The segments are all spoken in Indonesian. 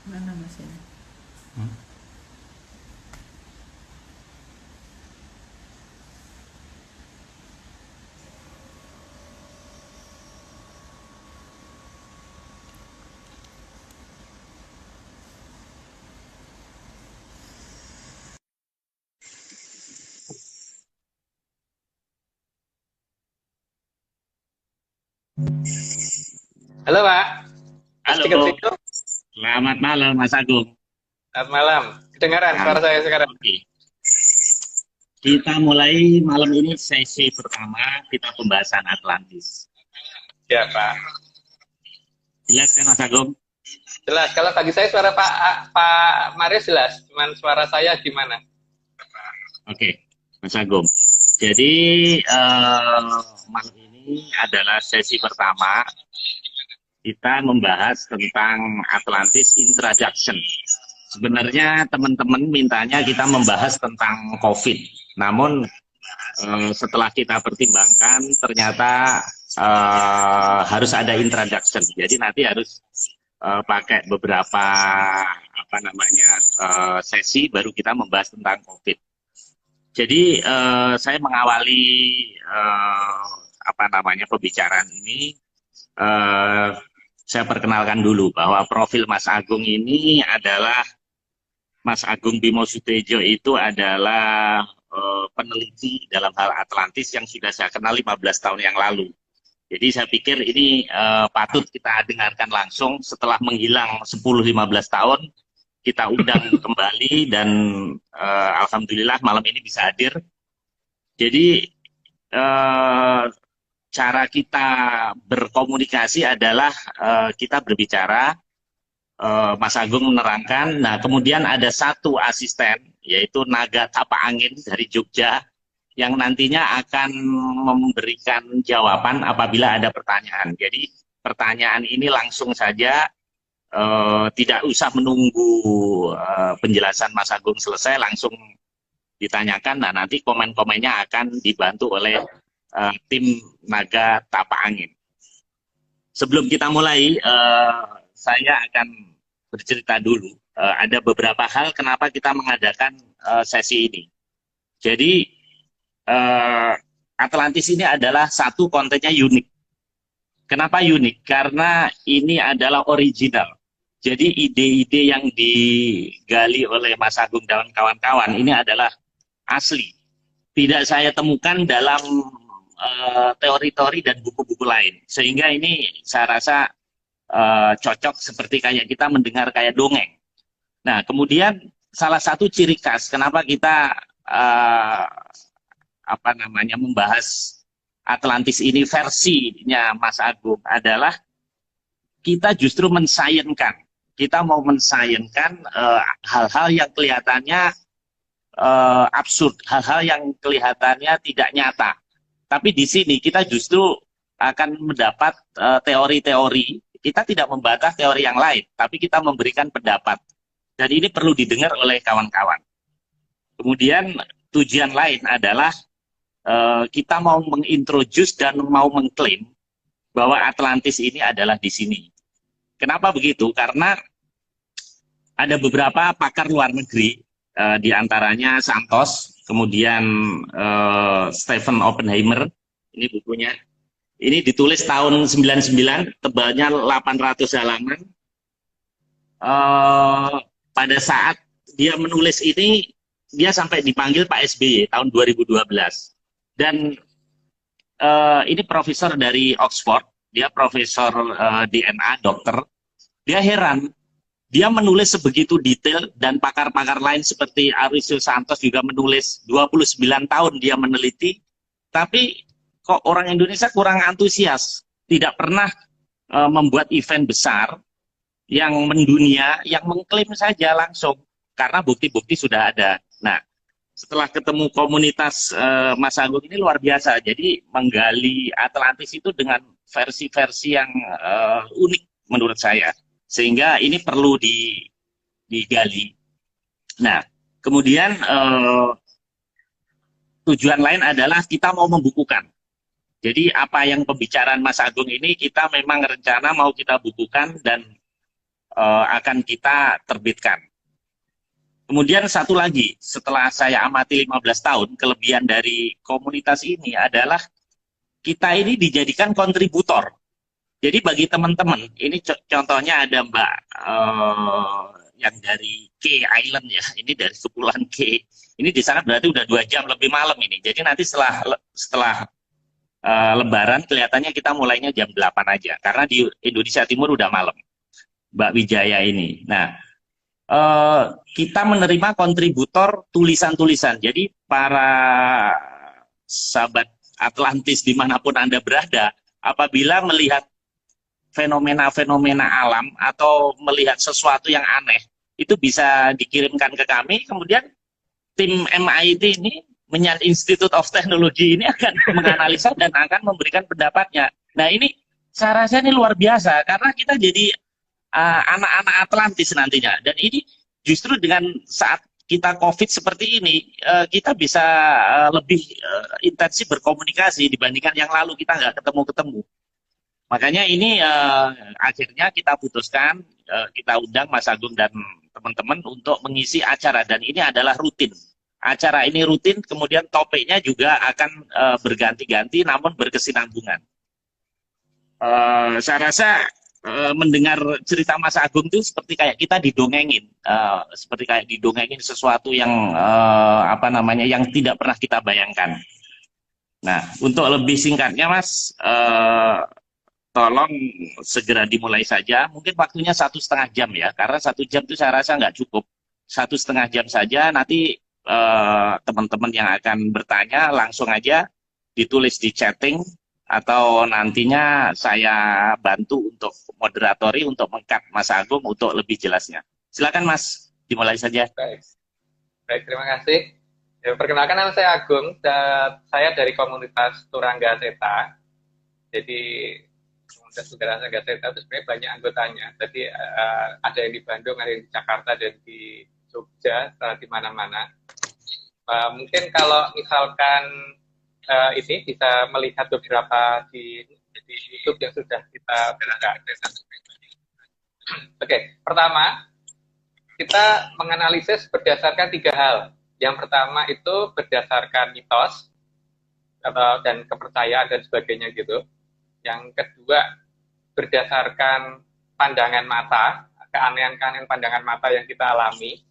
Mana Mas ini? Hmm. Halo Pak, Mas Dikit Halo, Sido. selamat malam Mas Agung. Selamat malam. Kedengaran Nah, suara saya sekarang? oke. Kita mulai malam ini sesi pertama kita pembahasan Atlantis. Ya Pak. Jelas kan Mas Agung? Jelas. Kalau bagi saya suara Pak Maris jelas. Cuman suara saya gimana? Oke, Mas Agung. Jadi malam ini adalah sesi pertama kita membahas tentang Atlantis Introduction. Sebenarnya teman-teman mintanya kita membahas tentang COVID. Namun setelah kita pertimbangkan ternyata harus ada introduction. Jadi nanti harus pakai beberapa sesi baru kita membahas tentang COVID. Jadi saya mengawali pembicaraan ini. Saya perkenalkan dulu bahwa profil Mas Agung ini adalah Mas Agung Bimo Sutedjo itu adalah peneliti dalam hal Atlantis yang sudah saya kenal 15 tahun yang lalu. Jadi saya pikir ini patut kita dengarkan langsung setelah menghilang 10-15 tahun, kita undang kembali dan alhamdulillah malam ini bisa hadir. Jadi cara kita berkomunikasi adalah kita berbicara, Mas Agung menerangkan, nah kemudian ada satu asisten, yaitu Naga Tapak Angin dari Jogja, yang nantinya akan memberikan jawaban apabila ada pertanyaan. Jadi pertanyaan ini langsung saja, tidak usah menunggu penjelasan Mas Agung selesai, langsung ditanyakan, nah nanti komen-komennya akan dibantu oleh tim Naga Tapak Angin. Sebelum kita mulai, saya akan bercerita dulu. Ada beberapa hal kenapa kita mengadakan sesi ini. Jadi Atlantis ini adalah satu kontennya unik. Kenapa unik? Karena ini adalah original. Jadi ide-ide yang digali oleh Mas Agung dan kawan-kawan ini adalah asli. Tidak saya temukan dalam teori-teori dan buku-buku lain, sehingga ini saya rasa cocok seperti kayak kita mendengar kayak dongeng. Nah, kemudian salah satu ciri khas kenapa kita membahas Atlantis ini versinya Mas Agung adalah kita justru mensayangkan, kita mau mensayangkan hal-hal yang kelihatannya absurd, hal-hal yang kelihatannya tidak nyata. Tapi di sini kita justru akan mendapat teori-teori. Kita tidak membantah teori yang lain, tapi kita memberikan pendapat. Dan ini perlu didengar oleh kawan-kawan. Kemudian tujuan lain adalah kita mau mengintroduce dan mau mengklaim bahwa Atlantis ini adalah di sini. Kenapa begitu? Karena ada beberapa pakar luar negeri, di antaranya Santos, kemudian Stephen Oppenheimer, ini bukunya. Ini ditulis tahun 99, tebalnya 800 halaman. Pada saat dia menulis ini, dia sampai dipanggil Pak SBY tahun 2012. Dan ini profesor dari Oxford, dia profesor DNA, dokter. Dia heran, dia menulis sebegitu detail, dan pakar-pakar lain seperti Arisio Santos juga menulis 29 tahun dia meneliti, tapi kok orang Indonesia kurang antusias, tidak pernah membuat event besar yang mendunia, yang mengklaim saja langsung, karena bukti-bukti sudah ada. Nah, setelah ketemu komunitas Mas Agung ini luar biasa. Jadi menggali Atlantis itu dengan versi-versi yang unik menurut saya. Sehingga ini perlu digali. Nah, kemudian tujuan lain adalah kita mau membukukan. Jadi apa yang pembicaraan Mas Agung ini kita memang rencana mau kita bukukan dan akan kita terbitkan. Kemudian satu lagi, setelah saya amati 15 tahun, kelebihan dari komunitas ini adalah kita ini dijadikan kontributor. Jadi bagi teman-teman, ini contohnya ada Mbak yang dari K Island ya, ini dari Kepulauan K. Ini di sana berarti udah 2 jam lebih malam ini. Jadi nanti setelah Lebaran kelihatannya kita mulainya jam 8 aja, karena di Indonesia Timur udah malam, Mbak Wijaya ini. Nah, kita menerima kontributor tulisan-tulisan. Jadi para sahabat Atlantis dimanapun Anda berada, apabila melihat fenomena-fenomena alam atau melihat sesuatu yang aneh, itu bisa dikirimkan ke kami, kemudian tim MIT ini, Menyan Institute of Technology ini akan menganalisa dan akan memberikan pendapatnya. Nah ini saya rasa ini luar biasa, karena kita jadi anak-anak Atlantis nantinya. Dan ini justru dengan saat kita COVID seperti ini, kita bisa lebih intensif berkomunikasi dibandingkan yang lalu kita nggak ketemu-ketemu. Makanya ini akhirnya kita putuskan, kita undang Mas Agung dan teman-teman untuk mengisi acara, dan ini adalah rutin. Acara ini rutin, kemudian topiknya juga akan berganti-ganti namun berkesinambungan. Saya rasa mendengar cerita Mas Agung itu seperti kayak kita didongengin, seperti kayak didongengin sesuatu yang yang tidak pernah kita bayangkan. Nah, untuk lebih singkatnya Mas, tolong segera dimulai saja. Mungkin waktunya 1,5 jam ya, karena 1 jam itu saya rasa nggak cukup. 1,5 jam saja, nanti teman-teman yang akan bertanya langsung aja ditulis di chatting, atau nantinya saya bantu untuk moderatori untuk meng-cut Mas Agung untuk lebih jelasnya. Silakan Mas, dimulai saja. Baik, terima kasih. Ya, perkenalkan, nama saya Agung, saya dari komunitas Turangga Seta. Jadi komunitas Turangga Seta itu sebenarnya banyak anggotanya. Jadi ada yang di Bandung, ada yang di Jakarta, dan di Jogja, di mana-mana. Mungkin kalau misalkan ini bisa melihat beberapa di YouTube yang sudah kita buka. Oke, pertama kita menganalisis berdasarkan 3 hal. Yang pertama itu berdasarkan mitos dan kepercayaan dan sebagainya gitu. Yang kedua berdasarkan pandangan mata, keanehan-keanehan pandangan mata yang kita alami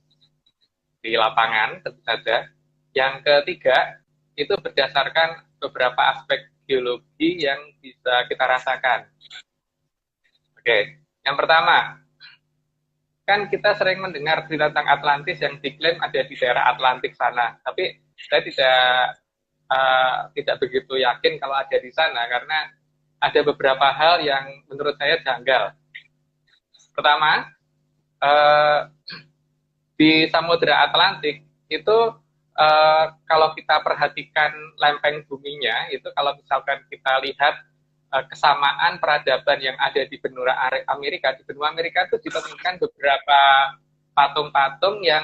di lapangan tentu saja. Yang ketiga itu berdasarkan beberapa aspek geologi yang bisa kita rasakan. Oke, yang pertama, kan kita sering mendengar tentang Atlantis yang diklaim ada di daerah Atlantik sana, tapi saya tidak begitu yakin kalau ada di sana, karena ada beberapa hal yang menurut saya janggal. Pertama, di Samudra Atlantik itu kalau kita perhatikan lempeng buminya, itu kalau misalkan kita lihat kesamaan peradaban yang ada di benua Amerika, itu ditemukan beberapa patung-patung yang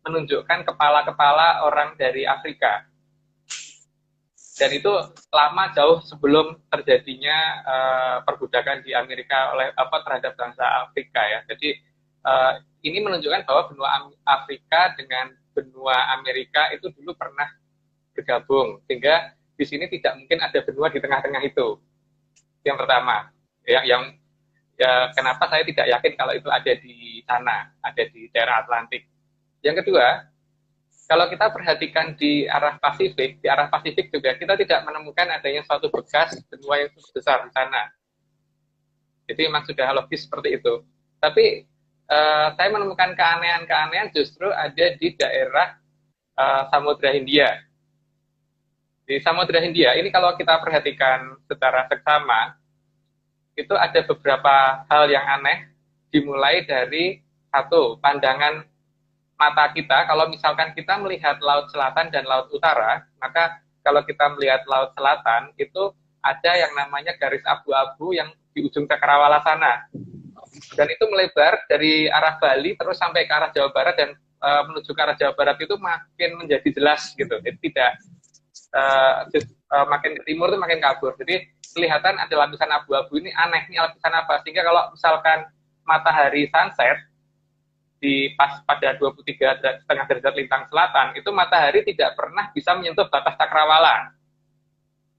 menunjukkan kepala-kepala orang dari Afrika. Dan itu lama jauh sebelum terjadinya perbudakan di Amerika terhadap bangsa Afrika ya. Jadi ini menunjukkan bahwa benua Afrika dengan benua Amerika itu dulu pernah bergabung, sehingga di sini tidak mungkin ada benua di tengah-tengah itu. Yang pertama, kenapa saya tidak yakin kalau itu ada di sana, ada di daerah Atlantik. Yang kedua, kalau kita perhatikan di arah Pasifik juga kita tidak menemukan adanya suatu bekas benua yang cukup besar di sana. Jadi memang sudah logis seperti itu. Tapi saya menemukan keanehan-keanehan justru ada di daerah Samudra Hindia. Di Samudra Hindia ini kalau kita perhatikan secara seksama, itu ada beberapa hal yang aneh, dimulai dari satu, pandangan mata kita, kalau misalkan kita melihat laut selatan dan laut utara, maka kalau kita melihat laut selatan, itu ada yang namanya garis abu-abu yang di ujung cakrawala sana. Dan itu melebar dari arah Bali terus sampai ke arah Jawa Barat, dan menuju ke arah Jawa Barat itu makin menjadi jelas gitu. Jadi tidak makin ke timur itu makin kabur. Jadi kelihatan ada lapisan abu-abu ini, aneh, ini lapisan apa? Sehingga kalau misalkan matahari sunset di pas pada 23,5 derajat lintang selatan, itu matahari tidak pernah bisa menyentuh batas cakrawala.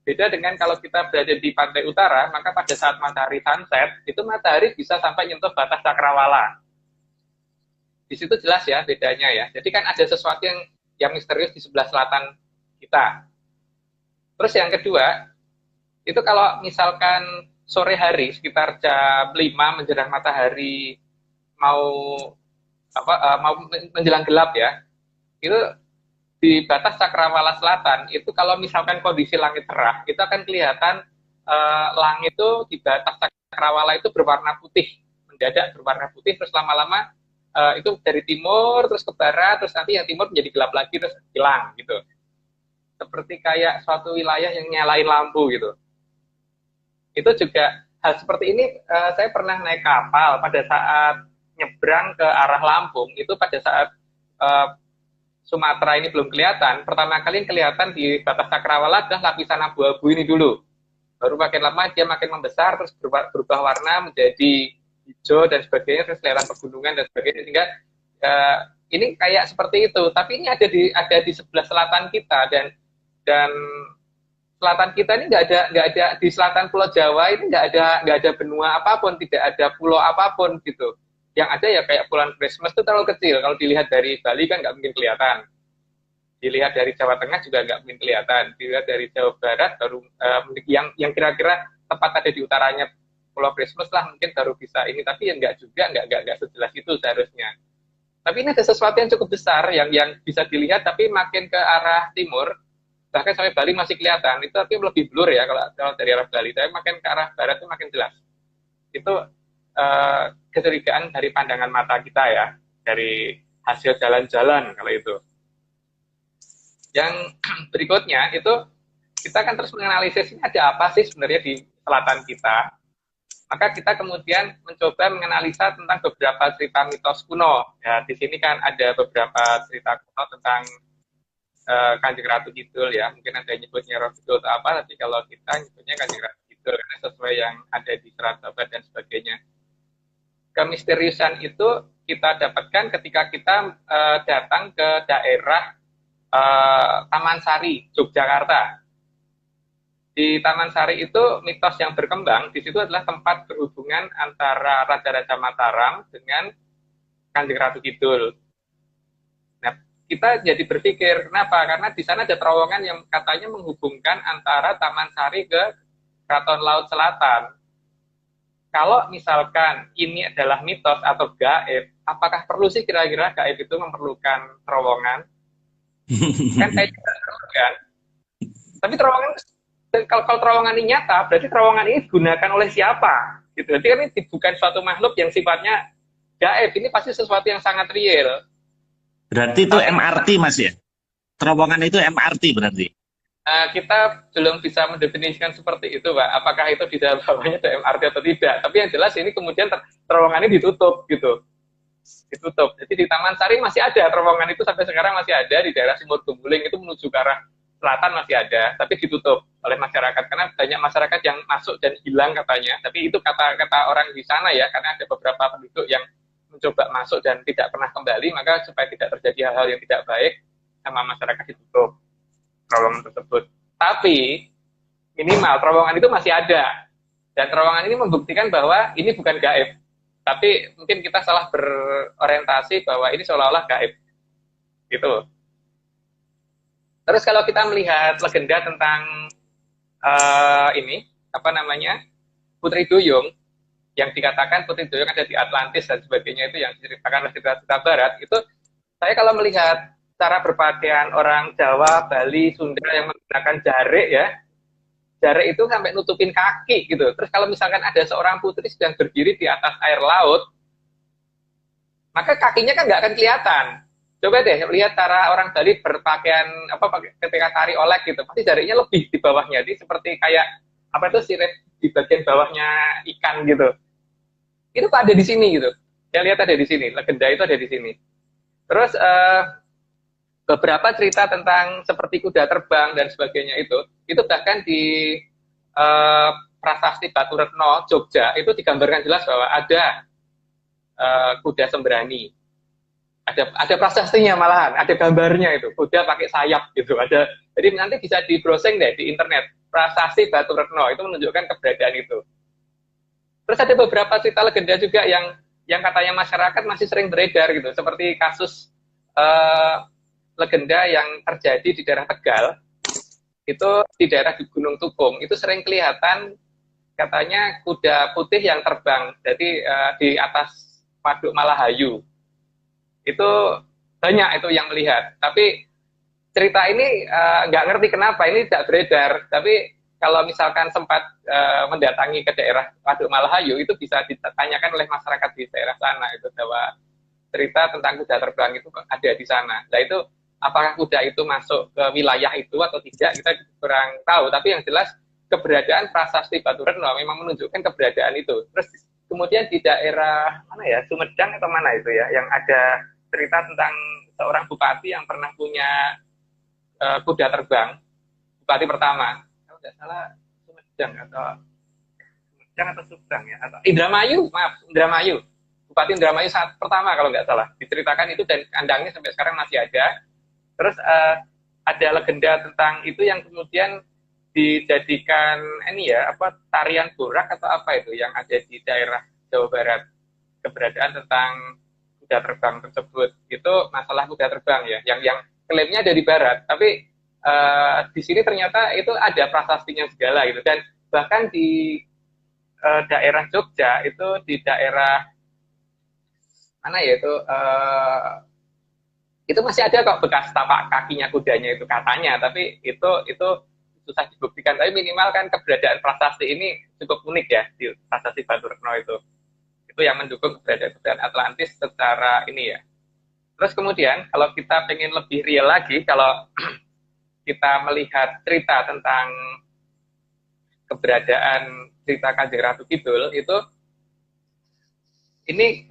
Beda dengan kalau kita berada di pantai utara, maka pada saat matahari sunset, itu matahari bisa sampai menyentuh batas cakrawala. Di situ jelas ya bedanya ya. Jadi kan ada sesuatu yang misterius di sebelah selatan kita. Terus yang kedua, itu kalau misalkan sore hari sekitar jam 5 menjelang matahari mau menjelang gelap ya, itu di batas cakrawala selatan itu kalau misalkan kondisi langit cerah, itu akan kelihatan langit itu di batas cakrawala itu berwarna putih, mendadak berwarna putih, terus lama-lama itu dari timur terus ke barat, terus nanti yang timur menjadi gelap lagi terus hilang gitu, seperti kayak suatu wilayah yang nyalain lampu gitu. Itu juga hal seperti ini saya pernah naik kapal pada saat nyebrang ke arah Lampung, itu pada saat Sumatera ini belum kelihatan, pertama kali yang kelihatan di batas cakrawala adalah lapisan abu-abu ini dulu. Baru makin lama dia makin membesar, terus berubah warna menjadi hijau dan sebagainya, terus kelihatan pegunungan dan sebagainya, sehingga ini kayak seperti itu. Tapi ini ada di sebelah selatan kita, dan selatan kita ini nggak ada di selatan Pulau Jawa ini nggak ada benua apapun, tidak ada pulau apapun gitu. Yang ada ya kayak Pulau Christmas itu terlalu kecil. Kalau dilihat dari Bali kan nggak mungkin kelihatan. Dilihat dari Jawa Tengah juga nggak mungkin kelihatan. Dilihat dari Jawa Barat baru yang kira-kira tepat ada di utaranya Pulau Christmas lah mungkin baru bisa ini. Tapi yang nggak juga nggak sejelas itu seharusnya. Tapi ini ada sesuatu yang cukup besar yang bisa dilihat, tapi makin ke arah timur, bahkan sampai Bali masih kelihatan. Itu tapi lebih blur ya kalau dari arah Bali. Tapi makin ke arah barat itu makin jelas. Itu kecurigaan dari pandangan mata kita ya, dari hasil jalan-jalan kalau itu. Yang berikutnya itu kita kan terus menganalisis ini ada apa sih sebenarnya di selatan kita. Maka kita kemudian mencoba menganalisa tentang beberapa cerita mitos kuno. Ya, di sini kan ada beberapa cerita kuno tentang Kanjeng Ratu Kidul ya. Mungkin ada yang nyebutnya Roh Kidul atau apa, tapi kalau kita nyebutnya Kanjeng Ratu Kidul karena sesuai yang ada di Serat Tobat dan sebagainya. Kemisteriusan itu kita dapatkan ketika kita datang ke daerah Taman Sari, Yogyakarta. Di Taman Sari itu mitos yang berkembang, di situ adalah tempat berhubungan antara Raja-Raja Mataram dengan Kanjeng Ratu Kidul. Nah, kita jadi berpikir, kenapa? Karena di sana ada terowongan yang katanya menghubungkan antara Taman Sari ke Keraton Laut Selatan. Kalau misalkan ini adalah mitos atau gaib, apakah perlu sih kira-kira gaib itu memerlukan terowongan? Kan saya juga perlu kan. Tapi terowongan, kalau terowongan ini nyata, berarti terowongan ini digunakan oleh siapa? Gitu. Berarti kan ini bukan suatu makhluk yang sifatnya gaib, ini pasti sesuatu yang sangat real. Berarti itu MRT Mas ya? Terowongan itu MRT berarti? Kita belum bisa mendefinisikan seperti itu, Pak. Apakah itu di dalam bawahnya ada MRT atau tidak? Tapi yang jelas ini kemudian terowongan ini ditutup, gitu. Ditutup. Jadi di Taman Sari masih ada terowongan itu sampai sekarang masih ada di daerah Sumur Gumbuling itu menuju ke arah selatan masih ada, tapi ditutup oleh masyarakat karena banyak masyarakat yang masuk dan hilang katanya. Tapi itu kata-kata orang di sana ya, karena ada beberapa penduduk yang mencoba masuk dan tidak pernah kembali, maka supaya tidak terjadi hal-hal yang tidak baik sama masyarakat ditutup terowongan tersebut. Tapi minimal terowongan itu masih ada. Dan terowongan ini membuktikan bahwa ini bukan gaib. Tapi mungkin kita salah berorientasi bahwa ini seolah-olah gaib. Gitu. Terus kalau kita melihat legenda tentang ini, apa namanya, Putri Duyung, yang dikatakan Putri Duyung ada di Atlantis dan sebagainya, itu yang diceritakan oleh cerita-cerita Barat, itu saya kalau melihat cara berpakaian orang Jawa, Bali, Sunda yang menggunakan jarik ya, jarik itu sampai nutupin kaki gitu. Terus kalau misalkan ada seorang putri sedang berdiri di atas air laut, maka kakinya kan nggak akan kelihatan. Coba deh lihat cara orang Bali berpakaian ketika tari olek gitu, pasti jarinya lebih di bawahnya, jadi seperti kayak apa itu sirip di bagian bawahnya ikan gitu. Itu kok ada di sini gitu. Saya lihat ada di sini, legenda itu ada di sini. Terus beberapa cerita tentang seperti kuda terbang dan sebagainya itu bahkan di uh, Prasasti Batu Retno Jogja itu digambarkan jelas bahwa ada kuda sembrani, ada prasastinya, malahan ada gambarnya, itu kuda pakai sayap gitu ada. Jadi nanti bisa di browsing deh di internet, Prasasti Batu Retno itu menunjukkan keberadaan itu. Terus ada beberapa cerita legenda juga yang katanya masyarakat masih sering beredar gitu, seperti kasus legenda yang terjadi di daerah Tegal, itu di daerah di Gunung Tukung itu sering kelihatan katanya kuda putih yang terbang, jadi di atas Waduk Malahayu itu banyak itu yang melihat. Tapi cerita ini nggak ngerti kenapa ini tidak beredar, tapi kalau misalkan sempat mendatangi ke daerah Waduk Malahayu itu bisa ditanyakan oleh masyarakat di daerah sana itu bahwa cerita tentang kuda terbang itu ada di sana. Nah itu apakah kuda itu masuk ke wilayah itu atau tidak kita kurang tahu, tapi yang jelas keberadaan Prasasti Batu Retno memang menunjukkan keberadaan itu. Terus kemudian di daerah mana ya, Sumedang atau mana itu ya, yang ada cerita tentang seorang bupati yang pernah punya kuda terbang, bupati pertama, kalau tidak salah Sumedang atau Subang ya, atau Indramayu, maaf, Indramayu. Bupati Indramayu saat pertama kalau nggak salah diceritakan itu, dan kandangnya sampai sekarang masih ada. Terus ada legenda tentang itu yang kemudian dijadikan ini ya, apa, tarian borak atau apa itu yang ada di daerah Jawa Barat, keberadaan tentang kuda terbang tersebut. Itu masalah kuda terbang ya, yang klaimnya dari barat, tapi di sini ternyata itu ada prasastinya segala gitu. Dan bahkan di daerah Jogja itu, di daerah mana ya itu masih ada kok bekas tapak kakinya kudanya itu katanya, tapi itu susah dibuktikan. Tapi minimal kan keberadaan prasasti ini cukup unik ya di Prasasti Batu Retno itu yang mendukung keberadaan Atlantis secara ini ya. Terus kemudian kalau kita pengen lebih real lagi, kalau kita melihat cerita tentang keberadaan cerita Kanjeng Ratu Kidul itu, ini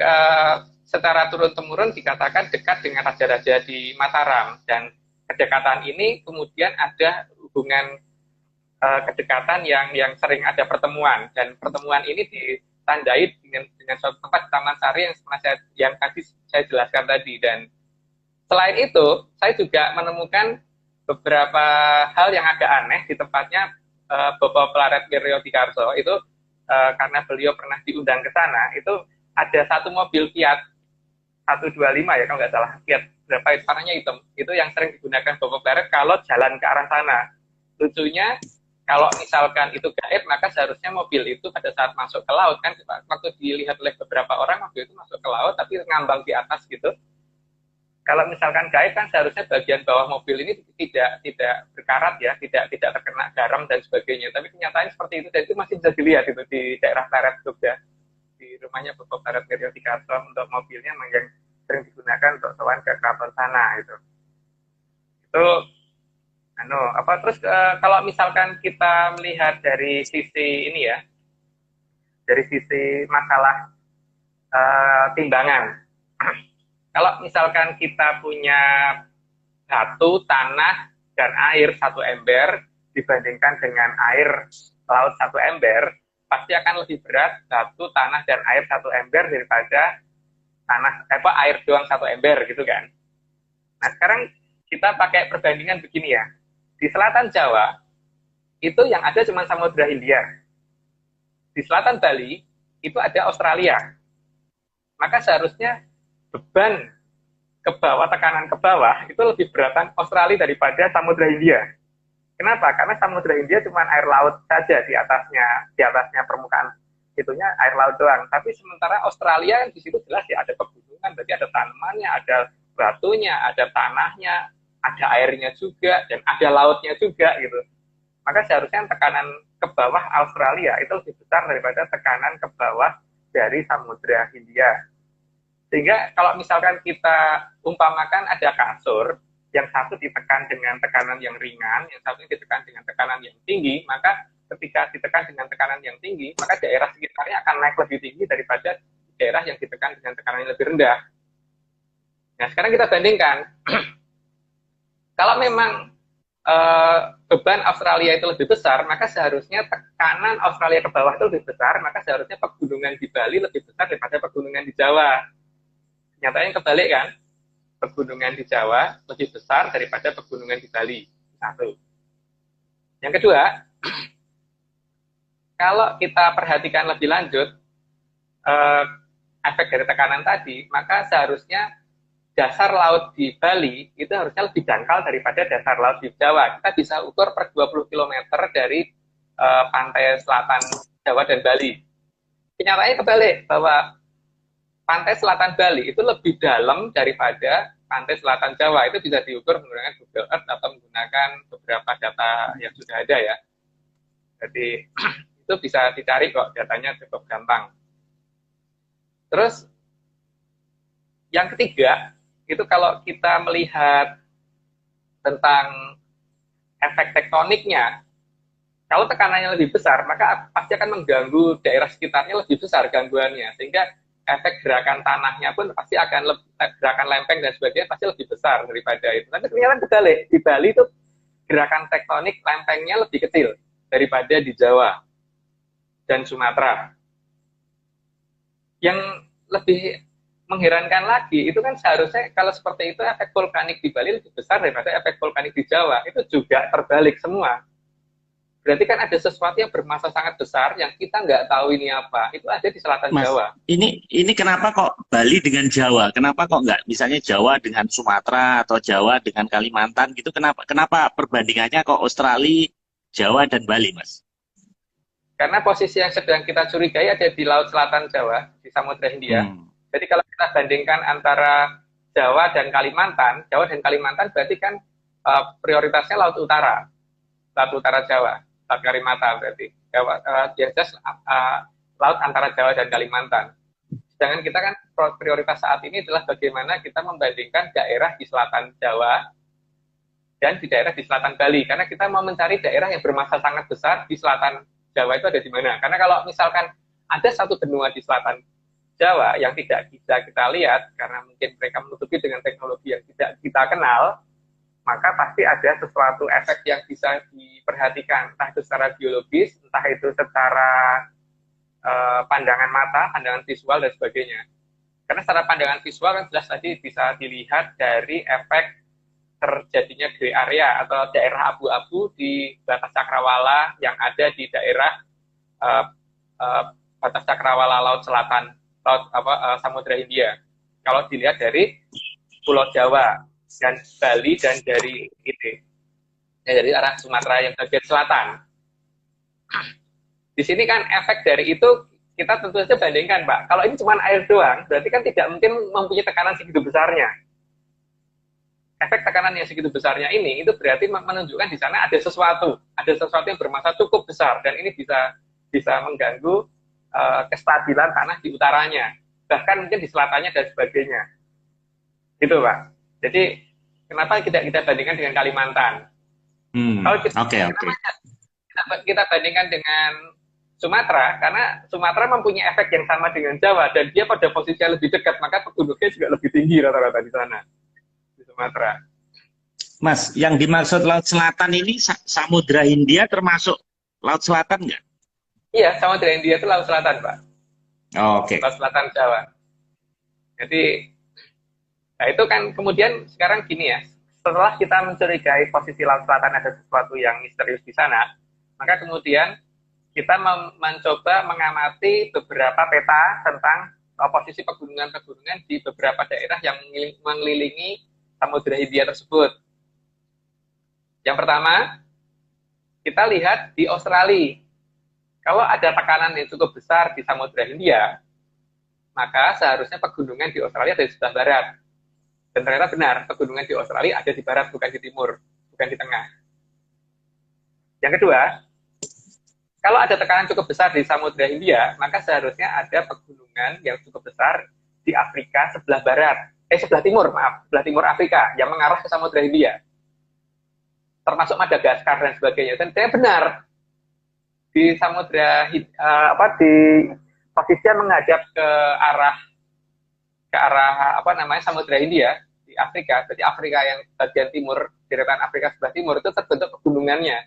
secara turun-temurun dikatakan dekat dengan raja-raja di Mataram, dan kedekatan ini kemudian ada hubungan kedekatan yang sering ada pertemuan, dan pertemuan ini ditandai dengan suatu tempat di Taman Sari yang tadi saya jelaskan tadi. Dan selain itu saya juga menemukan beberapa hal yang agak aneh di tempatnya Bapak Plaret Wiryo Dikarso itu, karena beliau pernah diundang ke sana. Itu ada satu mobil Fiat 125 ya kalau nggak salah, Fiat berapa itu, warnanya hitam, itu yang sering digunakan Bapak Plaret kalau jalan ke arah sana. Lucunya, kalau misalkan itu gaib, maka seharusnya mobil itu pada saat masuk ke laut, kan waktu dilihat oleh beberapa orang, mobil itu masuk ke laut tapi ngambang di atas gitu. Kalau misalkan gaib kan seharusnya bagian bawah mobil ini tidak berkarat ya, tidak terkena garam dan sebagainya. Tapi kenyataannya seperti itu, dan itu masih bisa dilihat itu di daerah Pleret Jogja, di rumahnya Bapak Plaret Wiryo Dikarso, untuk mobilnya yang sering digunakan untuk sowan ke keraton sana gitu. Itu terus kalau misalkan kita melihat dari sisi ini ya, dari sisi masalah timbangan. Kalau misalkan kita punya batu, tanah, dan air satu ember dibandingkan dengan air laut satu ember, pasti akan lebih berat batu, tanah, dan air satu ember daripada air doang satu ember gitu kan. Nah sekarang kita pakai perbandingan begini ya. Di selatan Jawa itu yang ada cuma Samudra Hindia. Di selatan Bali itu ada Australia. Maka seharusnya beban ke bawah, tekanan ke bawah itu lebih beratan Australia daripada Samudra Hindia. Kenapa? Karena Samudra Hindia cuma air laut saja di atasnya permukaan itunya air laut doang. Tapi sementara Australia di situ jelas ya ada pegunungan, berarti ada tanamannya, ada batunya, ada tanahnya, ada airnya juga, dan ada lautnya juga gitu. Maka seharusnya tekanan ke bawah Australia itu lebih besar daripada tekanan ke bawah dari Samudra Hindia. Sehingga kalau misalkan kita umpamakan ada kasur, yang satu ditekan dengan tekanan yang ringan, yang satu ditekan dengan tekanan yang tinggi, maka ketika ditekan dengan tekanan yang tinggi, maka daerah sekitarnya akan naik lebih tinggi daripada daerah yang ditekan dengan tekanan yang lebih rendah. Nah, sekarang kita bandingkan. Kalau memang beban Australia itu lebih besar, maka seharusnya tekanan Australia ke bawah itu lebih besar, maka seharusnya pegunungan di Bali lebih besar daripada pegunungan di Jawa. Nyatanya kebalik kan? Pegunungan di Jawa lebih besar daripada pegunungan di Bali. Satu. Yang kedua, kalau kita perhatikan lebih lanjut efek dari tekanan tadi, maka seharusnya dasar laut di Bali itu harusnya lebih dangkal daripada dasar laut di Jawa. Kita bisa ukur per 20 km dari pantai selatan Jawa dan Bali. Kenyataannya kebalik, bahwa pantai selatan Bali itu lebih dalam daripada pantai selatan Jawa. Itu bisa diukur menggunakan Google Earth atau menggunakan beberapa data yang sudah ada ya. Jadi itu bisa dicari kok, datanya cukup gampang. Terus yang ketiga, itu kalau kita melihat tentang efek tektoniknya, kalau tekanannya lebih besar, maka pasti akan mengganggu daerah sekitarnya lebih besar gangguannya, sehingga efek gerakan tanahnya pun pasti akan gerakan lempeng dan sebagainya pasti lebih besar daripada itu. Tapi ternyata kebalik, di Bali itu gerakan tektonik lempengnya lebih kecil daripada di Jawa dan Sumatera. Yang lebih mengherankan lagi, itu kan seharusnya kalau seperti itu efek vulkanik di Bali lebih besar daripada efek vulkanik di Jawa. Itu juga terbalik semua. Berarti kan ada sesuatu yang bermassa sangat besar yang kita nggak tahu ini apa. Itu ada di selatan Mas, Jawa. ini kenapa kok Bali dengan Jawa? Kenapa kok nggak misalnya Jawa dengan Sumatera atau Jawa dengan Kalimantan gitu? Kenapa perbandingannya kok Australia, Jawa dan Bali, Mas? Karena posisi yang sedang kita curigai ada di Laut Selatan Jawa, di Samudra Hindia. Jadi kalau kita bandingkan antara Jawa dan Kalimantan berarti kan prioritasnya Laut Utara Jawa, Laut Kalimantan berarti. Laut antara Jawa dan Kalimantan. Sedangkan kita kan prioritas saat ini adalah bagaimana kita membandingkan daerah di selatan Jawa dan di daerah di selatan Bali. Karena kita mau mencari daerah yang bermassa sangat besar di selatan Jawa itu ada di mana. Karena kalau misalkan ada satu benua di selatan Jawa yang tidak bisa kita lihat karena mungkin mereka menutupi dengan teknologi yang tidak kita kenal, maka pasti ada sesuatu efek yang bisa diperhatikan, entah itu secara biologis, entah itu secara pandangan mata, pandangan visual dan sebagainya. Karena secara pandangan visual kan jelas tadi bisa dilihat dari efek terjadinya gray area atau daerah abu-abu di batas cakrawala yang ada di daerah batas cakrawala laut selatan, Samudra Hindia. Kalau dilihat dari Pulau Jawa dan Bali dan dari dari arah Sumatera yang bagian selatan. Di sini kan efek dari itu kita tentu saja bandingkan, Pak. Kalau ini cuma air doang, berarti kan tidak mungkin mempunyai tekanan segitu besarnya. Efek tekanan yang segitu besarnya ini itu berarti menunjukkan di sana ada sesuatu yang bermassa cukup besar dan ini bisa mengganggu kestabilan tanah di utaranya, bahkan mungkin di selatannya dan sebagainya. Gitu, Pak. Jadi kenapa tidak kita bandingkan dengan Kalimantan? Kalau kita bandingkan dengan Sumatera, karena Sumatera mempunyai efek yang sama dengan Jawa dan dia pada posisi yang lebih dekat, maka pegunungannya juga lebih tinggi rata-rata di sana. Sumatera. Mas, yang dimaksud Laut Selatan ini Samudra Hindia termasuk Laut Selatan nggak? Iya, Samudra Hindia itu Laut Selatan, Pak. Oke. Laut Selatan Jawa. Jadi, nah itu kan kemudian sekarang gini ya, setelah kita mencurigai posisi Laut Selatan ada sesuatu yang misterius di sana, maka kemudian kita mencoba mengamati beberapa peta tentang posisi pegunungan-pegunungan di beberapa daerah yang mengelilingi Samudra Hindia tersebut. Yang pertama, kita lihat di Australia. Kalau ada tekanan yang cukup besar di Samudra Hindia, maka seharusnya pegunungan di Australia ada di sebelah barat. Dan ternyata benar, pegunungan di Australia ada di barat, bukan di timur, bukan di tengah. Yang kedua, kalau ada tekanan cukup besar di Samudra Hindia, maka seharusnya ada pegunungan yang cukup besar di Afrika sebelah barat, sebelah timur, maaf, sebelah timur Afrika yang mengarah ke Samudra Hindia, termasuk Madagaskar dan sebagainya. Dan saya benar, di Samudra di posisinya menghadap ke arah apa namanya Samudra Hindia di Afrika. Jadi Afrika yang bagian timur, deretan Afrika sebelah timur itu terbentuk pegunungannya.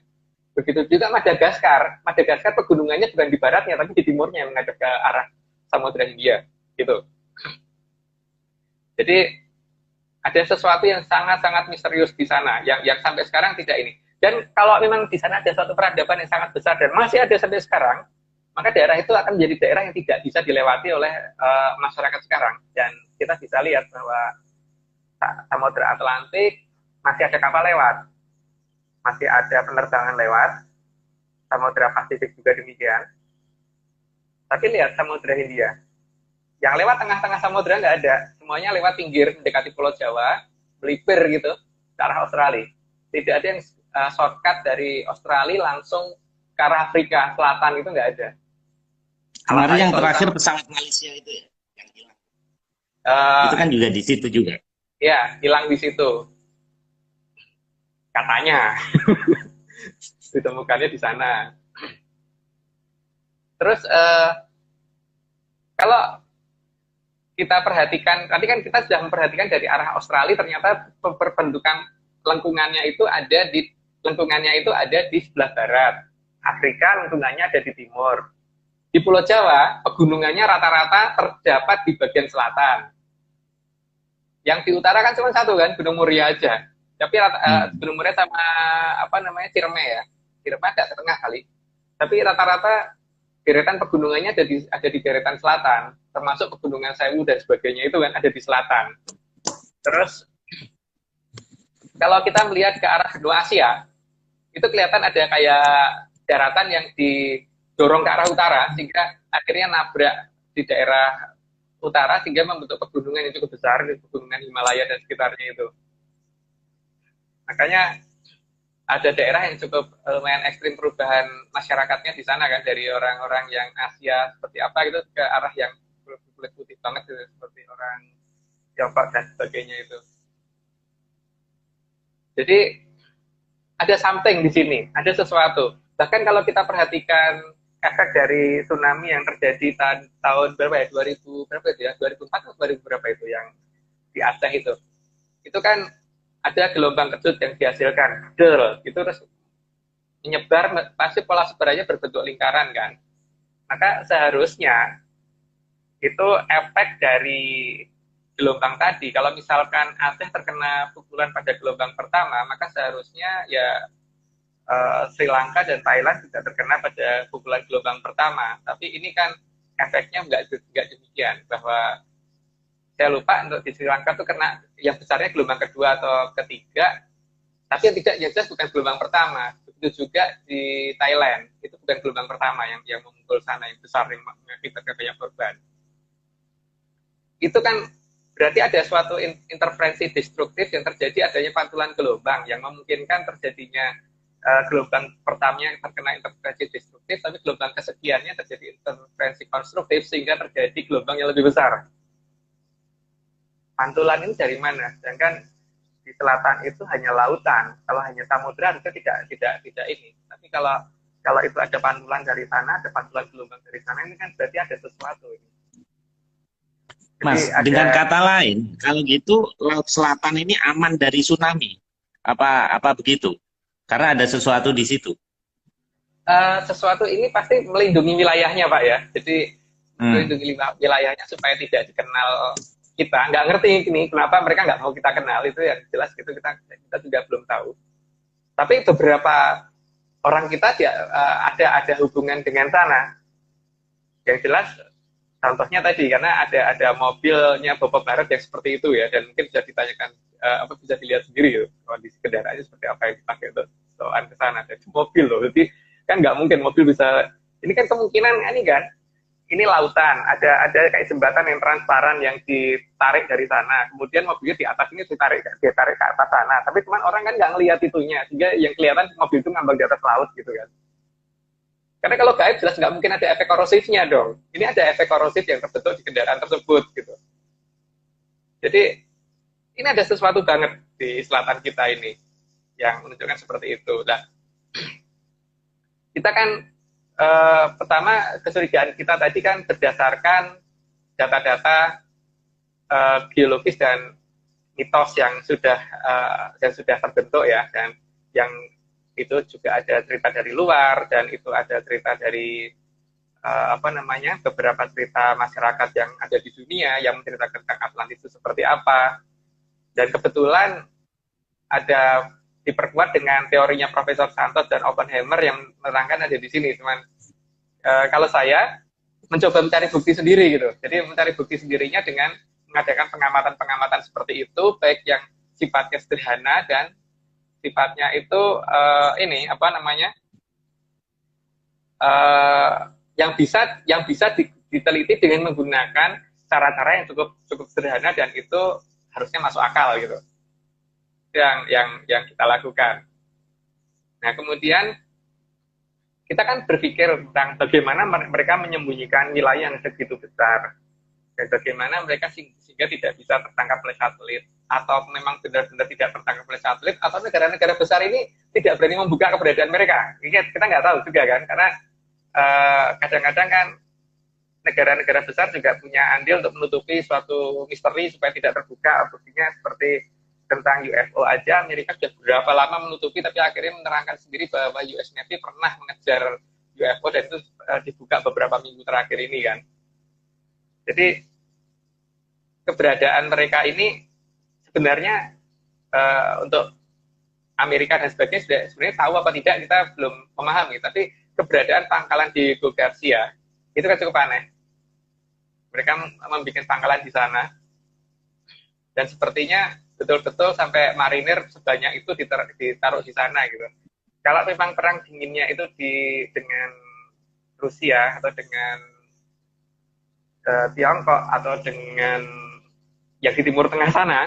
Begitu juga Madagaskar. Madagaskar pegunungannya bukan di baratnya, tapi di timurnya yang menghadap ke arah Samudra Hindia. Gitu. Jadi ada sesuatu yang sangat-sangat misterius di sana, yang sampai sekarang tidak ini. Dan kalau memang di sana ada suatu peradaban yang sangat besar dan masih ada sampai sekarang, maka daerah itu akan menjadi daerah yang tidak bisa dilewati oleh masyarakat sekarang. Dan kita bisa lihat bahwa Samudra Atlantik masih ada kapal lewat, masih ada penerbangan lewat, Samudra Pasifik juga demikian. Tapi lihat Samudra Hindia, yang lewat tengah-tengah samudra nggak ada, semuanya lewat pinggir, mendekati Pulau Jawa, melipir gitu, ke arah Australia. Tidak ada yang shortcut dari Australia langsung ke arah Afrika Selatan, itu nggak ada. Kemarin yang terakhir pesawat Malaysia itu ya, yang hilang. Itu kan juga di situ juga. Ya, hilang di situ. Katanya. Ditemukannya di sana. Terus, kalau kita perhatikan, tadi kan kita sudah memperhatikan dari arah Australia, ternyata perbentukan lengkungannya itu ada di sebelah barat. Afrika lengkungannya ada di timur. Di Pulau Jawa, pegunungannya rata-rata terdapat di bagian selatan. Yang di utara kan cuma satu kan, Gunung Muria aja. Tapi Gunung Muria sama Ciremai ya. Ciremai agak ke tengah kali. Tapi rata-rata deretan pegunungannya ada di deretan selatan, termasuk Pegunungan Sewu dan sebagainya itu kan ada di selatan. Terus kalau kita melihat ke arah benua Asia, itu kelihatan ada kayak daratan yang didorong ke arah utara, sehingga akhirnya nabrak di daerah utara, sehingga membentuk pegunungan yang cukup besar, pegunungan Himalaya dan sekitarnya itu. Makanya ada daerah yang cukup lumayan ekstrim perubahan masyarakatnya di sana kan, dari orang-orang yang Asia seperti apa gitu ke arah yang kulit putih banget gitu, seperti orang Tiongkok dan sebagainya itu. Jadi ada something di sini, ada sesuatu. Bahkan kalau kita perhatikan efek dari tsunami yang terjadi tahun berapa ya, 2004 atau 2000 berapa itu yang di Aceh itu kan ada gelombang kejut yang dihasilkan, itu terus menyebar, pasti pola sebarannya berbentuk lingkaran kan. Maka seharusnya itu efek dari gelombang tadi. Kalau misalkan Aceh terkena pukulan pada gelombang pertama, maka seharusnya ya Sri Lanka dan Thailand juga terkena pada pukulan gelombang pertama. Tapi ini kan efeknya nggak demikian, bahwa saya lupa untuk di Sri Lanka itu kena yang besarnya gelombang kedua atau ketiga, tapi yang tidak jelas bukan gelombang pertama. Begitu juga di Thailand, itu bukan gelombang pertama yang memukul sana, yang besar, yang mengakibatkan banyak korban. Itu kan berarti ada suatu interferensi destruktif yang terjadi, adanya pantulan gelombang yang memungkinkan terjadinya gelombang pertamanya yang terkena interferensi destruktif, tapi gelombang kesekiannya terjadi interferensi konstruktif sehingga terjadi gelombang yang lebih besar. Pantulan ini dari mana? Sedangkan di selatan itu hanya lautan. Kalau hanya samudra itu tidak ini. Tapi kalau itu ada pantulan dari sana, ada pantulan gelombang dari sana, ini kan berarti ada sesuatu ini. Mas, dengan kata lain, kalau gitu laut selatan ini aman dari tsunami. Apa begitu? Karena ada sesuatu di situ. Sesuatu ini pasti melindungi wilayahnya, Pak ya. Jadi melindungi wilayahnya supaya tidak dikenal kita. Nggak ngerti ini kenapa mereka nggak mau kita kenal, itu yang jelas gitu, kita juga belum tahu. Tapi beberapa orang kita ada hubungan dengan sana. Yang jelas contohnya tadi, karena ada mobilnya Bapak Barat yang seperti itu ya, dan mungkin bisa ditanyakan, bisa dilihat sendiri ya, kondisi kendaraannya seperti apa yang dipakai untuk soal ke sana. Jadi mobil loh, jadi kan nggak mungkin mobil bisa, ini kan kemungkinan ini kan, ini lautan, ada kayak jembatan yang transparan yang ditarik dari sana, kemudian mobilnya di atas ini ditarik ke atas sana, tapi cuman orang kan nggak ngelihat itunya, sehingga yang kelihatan mobil itu ngambang di atas laut gitu kan. Karena kalau gaib jelas nggak mungkin ada efek korosifnya dong. Ini ada efek korosif yang terbentuk di kendaraan tersebut gitu. Jadi ini ada sesuatu banget di selatan kita ini yang menunjukkan seperti itu. Nah, kita kan pertama kecurigaan kita tadi kan berdasarkan data-data geologis dan mitos yang sudah terbentuk ya, dan yang itu juga ada cerita dari luar dan itu ada cerita dari beberapa cerita masyarakat yang ada di dunia yang menceritakan tentang Atlantis itu seperti apa. Dan kebetulan ada diperkuat dengan teorinya Profesor Santos dan Oppenheimer yang menerangkan ada di sini. Cuman kalau saya mencoba mencari bukti sendiri gitu. Jadi mencari bukti sendirinya dengan mengadakan pengamatan-pengamatan seperti itu, baik yang sifatnya sederhana dan sifatnya itu yang bisa diteliti dengan menggunakan cara-cara yang cukup sederhana dan itu harusnya masuk akal gitu. Yang kita lakukan. Nah, kemudian kita kan berpikir tentang bagaimana mereka menyembunyikan wilayah yang segitu besar dan bagaimana mereka sehingga tidak bisa tertangkap oleh satelit, atau memang benar-benar tidak tertangkap oleh satelit, atau negara-negara besar ini tidak berani membuka keberadaan mereka. Kita nggak tahu juga kan, karena kadang-kadang kan negara-negara besar juga punya andil untuk menutupi suatu misteri supaya tidak terbuka. Buktinya seperti tentang UFO aja, Amerika sudah berapa lama menutupi, tapi akhirnya menerangkan sendiri bahwa US Navy pernah mengejar UFO dan itu dibuka beberapa minggu terakhir ini kan. Jadi keberadaan mereka ini sebenarnya untuk Amerika dan sebagainya sebenarnya tahu apa tidak kita belum memahami, tapi keberadaan pangkalan Diego Garcia itu kan cukup aneh. Mereka membuat pangkalan di sana dan sepertinya betul-betul sampai marinir sebanyak itu ditaruh di sana gitu. Kalau memang perang dinginnya itu dengan Rusia atau dengan Tiongkok atau dengan yang di Timur Tengah sana,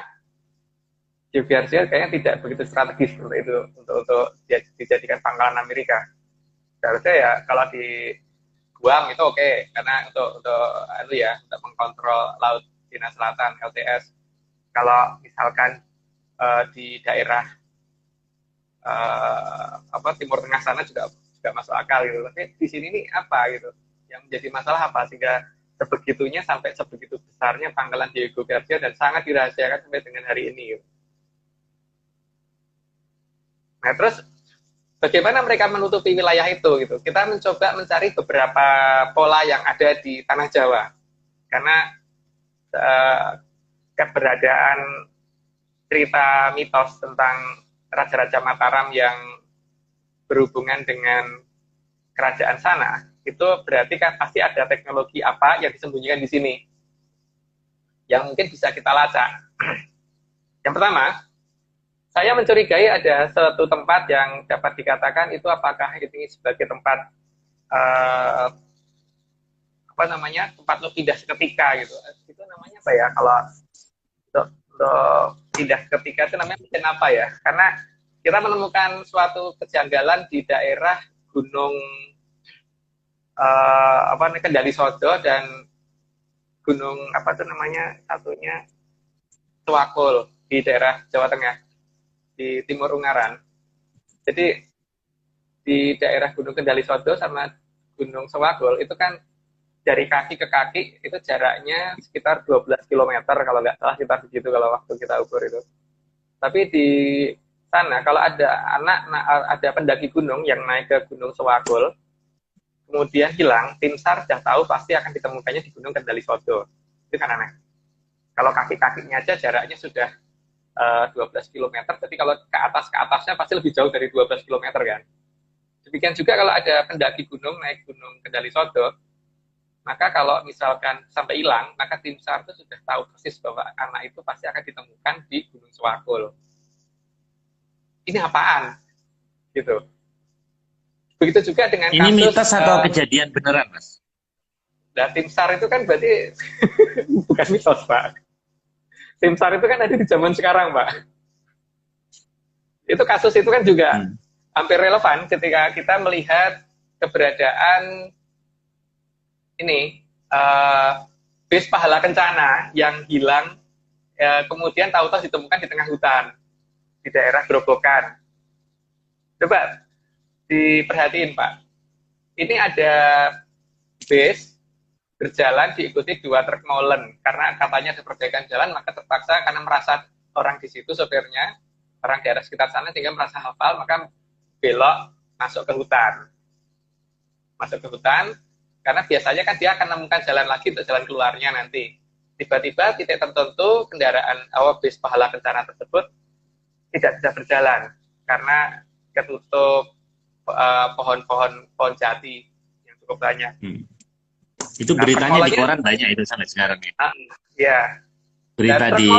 Diego Garcia kayaknya tidak begitu strategis untuk itu untuk dijadikan pangkalan Amerika. Seharusnya ya kalau di Guam itu oke, karena untuk mengkontrol Laut Cina Selatan LTS. Kalau misalkan di daerah Timur Tengah sana juga masuk akal gitu. Tapi di sini nih apa gitu? Yang menjadi masalah apa sehingga sebegitunya sampai sebegitu besarnya pangkalan Diego Garcia dan sangat dirahasiakan sampai dengan hari ini. Gitu. Nah terus bagaimana mereka menutupi wilayah itu gitu? Kita mencoba mencari beberapa pola yang ada di tanah Jawa karena keberadaan cerita mitos tentang Raja-Raja Mataram yang berhubungan dengan kerajaan sana, itu berarti kan pasti ada teknologi apa yang disembunyikan di sini yang mungkin bisa kita lacak. Yang pertama, saya mencurigai ada suatu tempat yang dapat dikatakan itu apakah ini sebagai tempat tempat lo pindah seketika gitu. Itu namanya apa ya kalau untuk pindah seketika itu namanya mungkin apa ya? Karena kita menemukan suatu kejanggalan di daerah Gunung Kendali Sodo dan Gunung satunya Sewakul di daerah Jawa Tengah di Timur Ungaran. Jadi di daerah Gunung Kendali Sodo sama Gunung Sewakul itu kan dari kaki ke kaki itu jaraknya sekitar 12 km kalau nggak salah, sekitar begitu kalau waktu kita ukur itu. Tapi di sana kalau ada pendaki gunung yang naik ke Gunung Sewakul kemudian hilang, tim SAR sudah tahu pasti akan ditemukannya di Gunung Kendali Sodo. Itu kan aneh. Kalau kaki-kakinya aja jaraknya sudah 12 km, berarti kalau ke atasnya pasti lebih jauh dari 12 km kan. Demikian juga kalau ada pendaki gunung naik Gunung Kendali Sodo, maka kalau misalkan sampai hilang, maka tim SAR itu sudah tahu persis bahwa anak itu pasti akan ditemukan di Gunung Sewakul. Ini apaan? Gitu. Begitu juga dengan kasus... Ini mitos atau kejadian beneran, Mas? Nah, tim SAR itu kan berarti bukan mitos, Pak. Tim SAR itu kan ada di zaman sekarang, Pak. Itu kasus itu kan juga hampir relevan ketika kita melihat keberadaan ini base pahala kencana yang hilang kemudian tahu-tahu ditemukan di tengah hutan di daerah Grobogan. Coba diperhatiin Pak, ini ada bis berjalan diikuti 2 truk molen karena katanya ada perbaikan jalan, maka terpaksa karena merasa orang di situ sopirnya orang daerah sekitar sana sehingga merasa hafal, maka belok masuk ke hutan karena biasanya kan dia akan menemukan jalan lagi untuk jalan keluarnya nanti. Tiba-tiba titik tertentu kendaraan bis pahala kencana tersebut tidak bisa berjalan karena ketutup pohon jati yang cukup banyak. Itu beritanya di koran banyak itu sampai sekarang ya. Ya. Berita di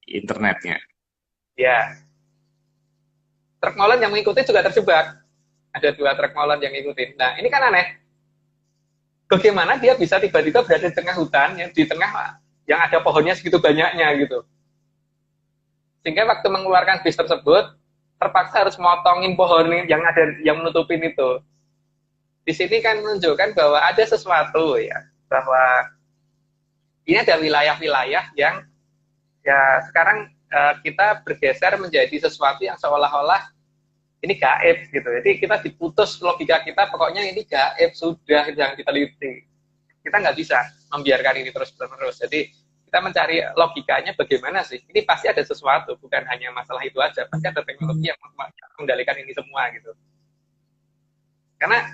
internetnya. Ya. Truk molen yang mengikuti juga terjebak. Ada 2 truk molen yang ngikutin. Nah, ini kan aneh. Bagaimana dia bisa tiba-tiba berada di tengah hutan, di tengah yang ada pohonnya segitu banyaknya gitu. Sehingga waktu mengeluarkan bis tersebut, terpaksa harus motongin pohon yang ada yang menutupin itu. Di sini kan menunjukkan bahwa ada sesuatu ya, bahwa ini ada wilayah-wilayah yang ya sekarang kita bergeser menjadi sesuatu yang seolah-olah ini gaib gitu. Jadi kita diputus logika kita, pokoknya ini gaib sudah yang diteliti. Kita nggak bisa membiarkan ini terus-menerus. Jadi kita mencari logikanya bagaimana sih? Ini pasti ada sesuatu, bukan hanya masalah itu aja. Pasti ada teknologi yang mengendalikan ini semua gitu. Karena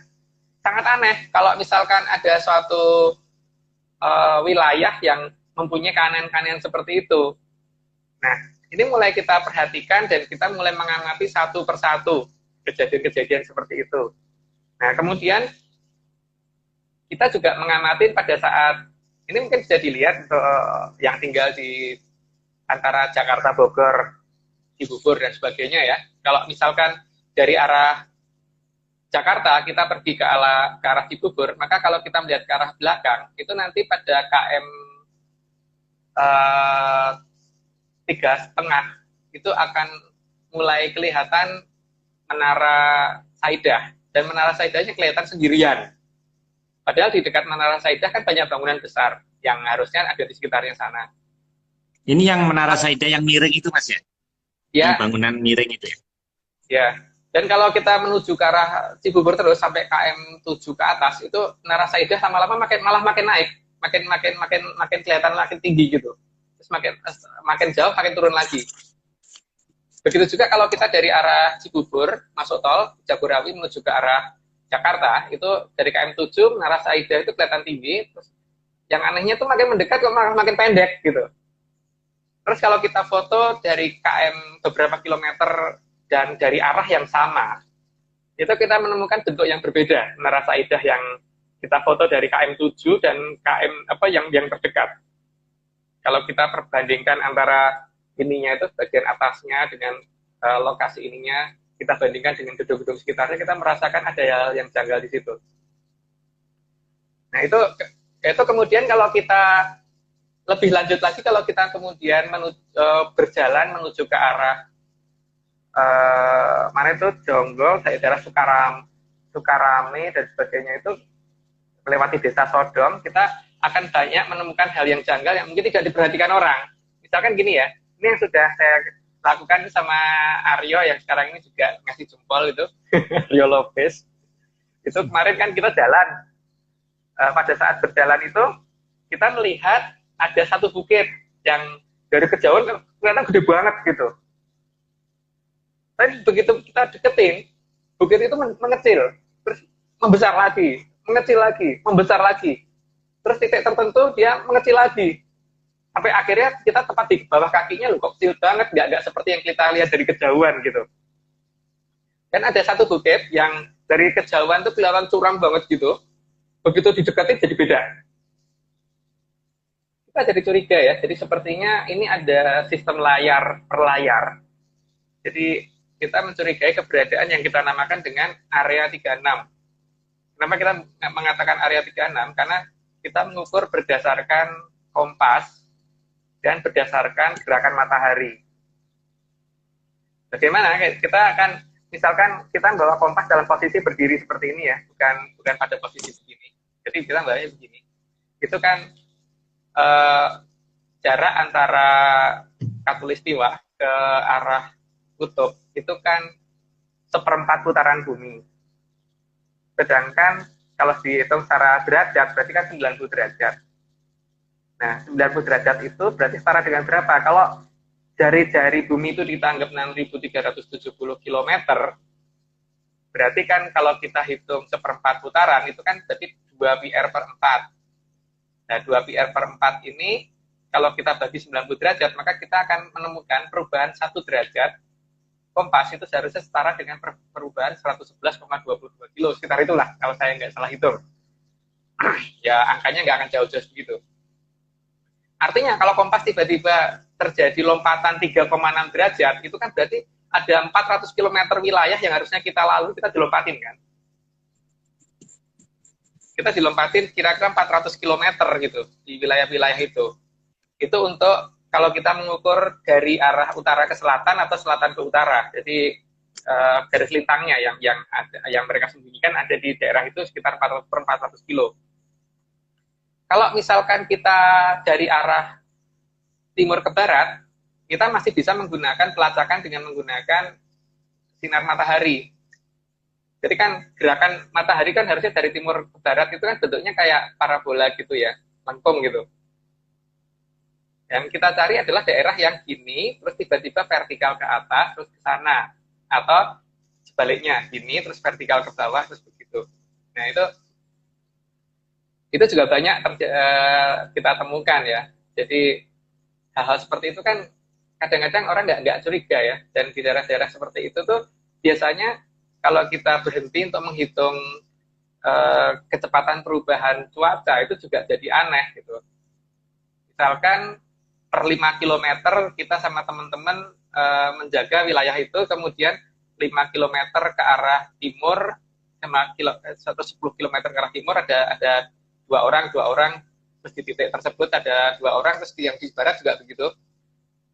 sangat aneh kalau misalkan ada suatu wilayah yang mempunyai keanehan-keanehan seperti itu. Nah, ini mulai kita perhatikan dan kita mulai mengamati satu persatu kejadian-kejadian seperti itu. Nah, kemudian kita juga mengamati pada saat ini mungkin bisa dilihat untuk yang tinggal di antara Jakarta, Bogor, Cibubur dan sebagainya ya. Kalau misalkan dari arah Jakarta kita pergi ke arah Cibubur, maka kalau kita melihat ke arah belakang itu nanti pada KM 3,5 itu akan mulai kelihatan Menara Saidah, dan Menara Saidahnya kelihatan sendirian. Padahal di dekat Menara Saidah kan banyak bangunan besar yang harusnya ada di sekitarnya sana. Ini yang Menara Saidah yang miring itu Mas ya? Ya. Yang bangunan miring itu ya? Ya. Dan kalau kita menuju ke arah Cibubur terus sampai KM 7 ke atas, itu Menara Saidah lama-lama malah makin naik, makin kelihatan makin tinggi gitu. Terus makin jauh makin turun lagi. Begitu juga kalau kita dari arah Cibubur masuk tol Jagorawi menuju ke arah Jakarta, itu dari KM 7 Menara Saidah itu kelihatan tinggi, terus yang anehnya tuh makin mendekat kok makin pendek gitu. Terus kalau kita foto dari KM beberapa kilometer dan dari arah yang sama, itu kita menemukan bentuk yang berbeda. Menara Saidah yang kita foto dari KM 7 dan KM yang terdekat. Kalau kita perbandingkan antara ininya itu bagian atasnya dengan lokasi ininya, kita bandingkan dengan gedung-gedung sekitarnya, kita merasakan ada hal yang janggal di situ. Nah itu kemudian kalau kita lebih lanjut lagi, kalau kita kemudian berjalan menuju ke arah mana itu Jonggol, daerah Sukarame dan sebagainya, itu melewati desa Sodong, kita akan banyak menemukan hal yang janggal yang mungkin tidak diperhatikan orang. Misalkan gini ya, ini yang sudah saya lakukan sama Aryo yang sekarang ini juga ngasih jempol itu, Aryo Lopez. Itu kemarin kan kita jalan, pada saat berjalan itu kita melihat ada satu bukit yang dari kejauhan kelihatan gede banget gitu. Tapi begitu kita deketin, bukit itu mengecil, terus membesar lagi, mengecil lagi, membesar lagi. Terus titik tertentu dia mengecil lagi. Sampai akhirnya kita tepat di bawah kakinya, loh kok kecil banget, nggak seperti yang kita lihat dari kejauhan gitu. Dan ada satu bukit yang dari kejauhan tuh kelihatan curam banget gitu, begitu dideketin jadi beda. Kita jadi curiga ya, jadi sepertinya ini ada sistem layar per layar. Jadi kita mencurigai keberadaan yang kita namakan dengan area 36. Kenapa kita mengatakan area 36? Karena kita mengukur berdasarkan kompas dan berdasarkan gerakan matahari. Bagaimana? Kita akan, misalkan kita bawa kompas dalam posisi berdiri seperti ini ya, bukan pada posisi begini. Jadi kita bawanya begini. Itu kan jarak antara Katulistiwa ke arah kutub itu kan seperempat putaran bumi. Sedangkan kalau dihitung secara derajat berarti kan 90 derajat. Nah, 90 derajat itu berarti setara dengan berapa? Kalau jari-jari bumi itu ditanggap 6.370 km, berarti kan kalau kita hitung seperempat putaran itu kan berarti 2 pi r per 4. Nah, 2 pi r per 4 ini kalau kita bagi 90 derajat, maka kita akan menemukan perubahan 1 derajat kompas itu seharusnya setara dengan perubahan 111,22 kilo. Sekitar itulah kalau saya nggak salah hitung. Ya, angkanya nggak akan jauh-jauh begitu. Artinya kalau kompas tiba-tiba terjadi lompatan 3,6 derajat, itu kan berarti ada 400 km wilayah yang harusnya kita lalui, kita dilompatin kan. Kita dilompatin kira-kira 400 km gitu di wilayah-wilayah itu. Itu untuk kalau kita mengukur dari arah utara ke selatan atau selatan ke utara. Jadi garis lintangnya yang mereka sembunyikan ada di daerah itu sekitar 400 kilo. Kalau misalkan kita dari arah timur ke barat, kita masih bisa menggunakan pelacakan dengan menggunakan sinar matahari. Jadi kan gerakan matahari kan harusnya dari timur ke barat itu kan bentuknya kayak parabola gitu ya, lengkung gitu. Yang kita cari adalah daerah yang gini, terus tiba-tiba vertikal ke atas, terus ke sana. Atau sebaliknya, gini, terus vertikal ke bawah, terus begitu. Nah, itu juga banyak kita temukan ya. Jadi, hal-hal seperti itu kan kadang-kadang orang nggak curiga ya. Dan di daerah-daerah seperti itu tuh, biasanya kalau kita berhenti untuk menghitung kecepatan perubahan cuaca, itu juga jadi aneh gitu. Misalkan, per 5 km kita sama teman-teman menjaga wilayah itu, kemudian 5 km ke arah timur, 10 km ke arah timur ada dua orang, terus di titik tersebut ada 2 orang, terus yang di barat juga begitu.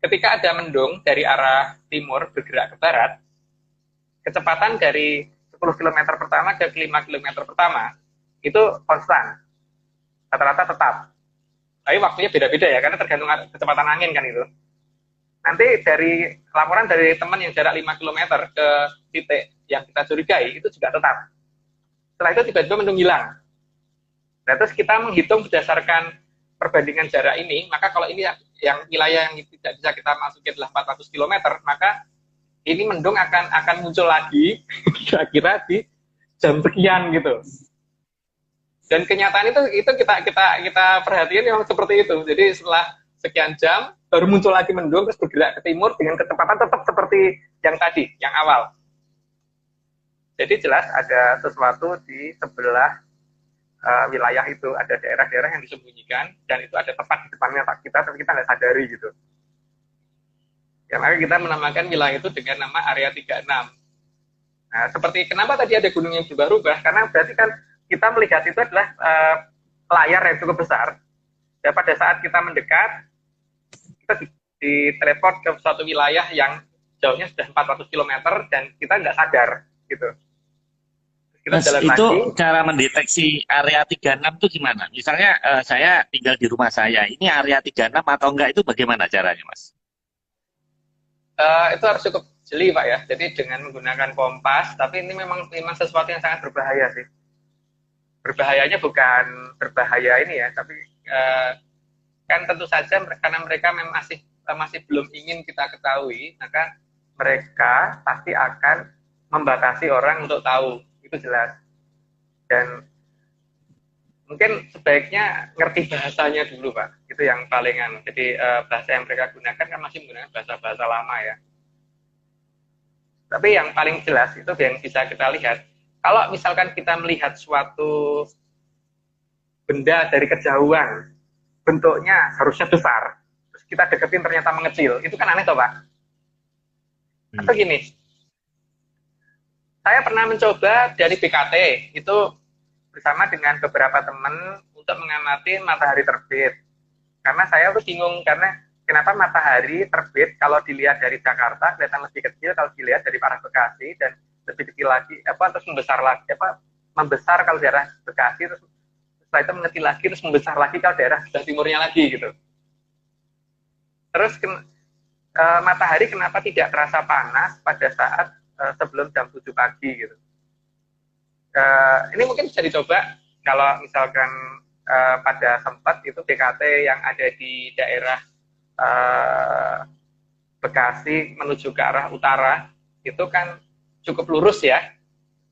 Ketika ada mendung dari arah timur bergerak ke barat, kecepatan dari 10 km pertama ke 5 km pertama itu konstan, rata-rata tetap. Tapi waktunya beda-beda ya, karena tergantung kecepatan angin kan itu. Nanti dari laporan dari teman yang jarak 5 km ke titik yang kita curigai, itu juga tetap. Setelah itu tiba-tiba mendung hilang. Nah, terus kita menghitung berdasarkan perbandingan jarak ini, maka kalau ini yang wilayah yang tidak bisa kita masukin adalah 400 km, maka ini mendung akan muncul lagi, kira-kira di jam sekian gitu. Dan kenyataan itu kita perhatikan memang seperti itu. Jadi setelah sekian jam baru muncul lagi mendung terus bergerak ke timur dengan kecepatan tetap seperti yang tadi, yang awal. Jadi jelas ada sesuatu di sebelah wilayah itu, ada daerah-daerah yang disembunyikan dan itu ada tepat di depannya kita, tapi kita nggak sadari gitu. Ya, maka kita menamakan wilayah itu dengan nama area 36. Nah, seperti kenapa tadi ada gunung yang berubah-ubah? Karena berarti kan kita melihat itu adalah layar yang cukup besar. Dan pada saat kita mendekat, kita diteleport ke suatu wilayah yang jauhnya sudah 400 km dan kita nggak sadar gitu. Kita Mas, jalan itu lagi. cara mendeteksi area 36 itu gimana? Misalnya saya tinggal di rumah saya, ini area 36 atau enggak itu bagaimana caranya, Mas? Itu harus cukup jeli, Pak ya. Jadi dengan menggunakan kompas, tapi ini memang sesuatu yang sangat berbahaya sih. Berbahayanya bukan berbahaya ini ya, tapi kan tentu saja karena mereka memang masih belum ingin kita ketahui, maka mereka pasti akan membatasi orang untuk tahu, itu jelas. Dan mungkin sebaiknya ngerti bahasanya dulu, Pak. Itu yang palingan. Jadi bahasa yang mereka gunakan kan masih menggunakan bahasa-bahasa lama ya. Tapi yang paling jelas itu yang bisa kita lihat, kalau misalkan kita melihat suatu benda dari kejauhan, bentuknya harusnya besar, terus kita deketin ternyata mengecil, itu kan aneh toh, Pak? Atau gini, saya pernah mencoba dari BKT, itu bersama dengan beberapa teman untuk mengamati matahari terbit. Karena saya tuh bingung, karena kenapa matahari terbit kalau dilihat dari Jakarta kelihatan lebih kecil kalau dilihat dari arah Bekasi, dan lebih kecil lagi, terus membesar lagi, membesar kalau daerah Bekasi, terus setelah itu mengecil lagi, terus membesar lagi kalau daerah sebelah timurnya lagi gitu. Terus matahari kenapa tidak terasa panas pada saat sebelum jam 7 pagi gitu. Ini mungkin bisa dicoba kalau misalkan pada sempat itu BKT yang ada di daerah Bekasi menuju ke arah utara itu kan cukup lurus ya.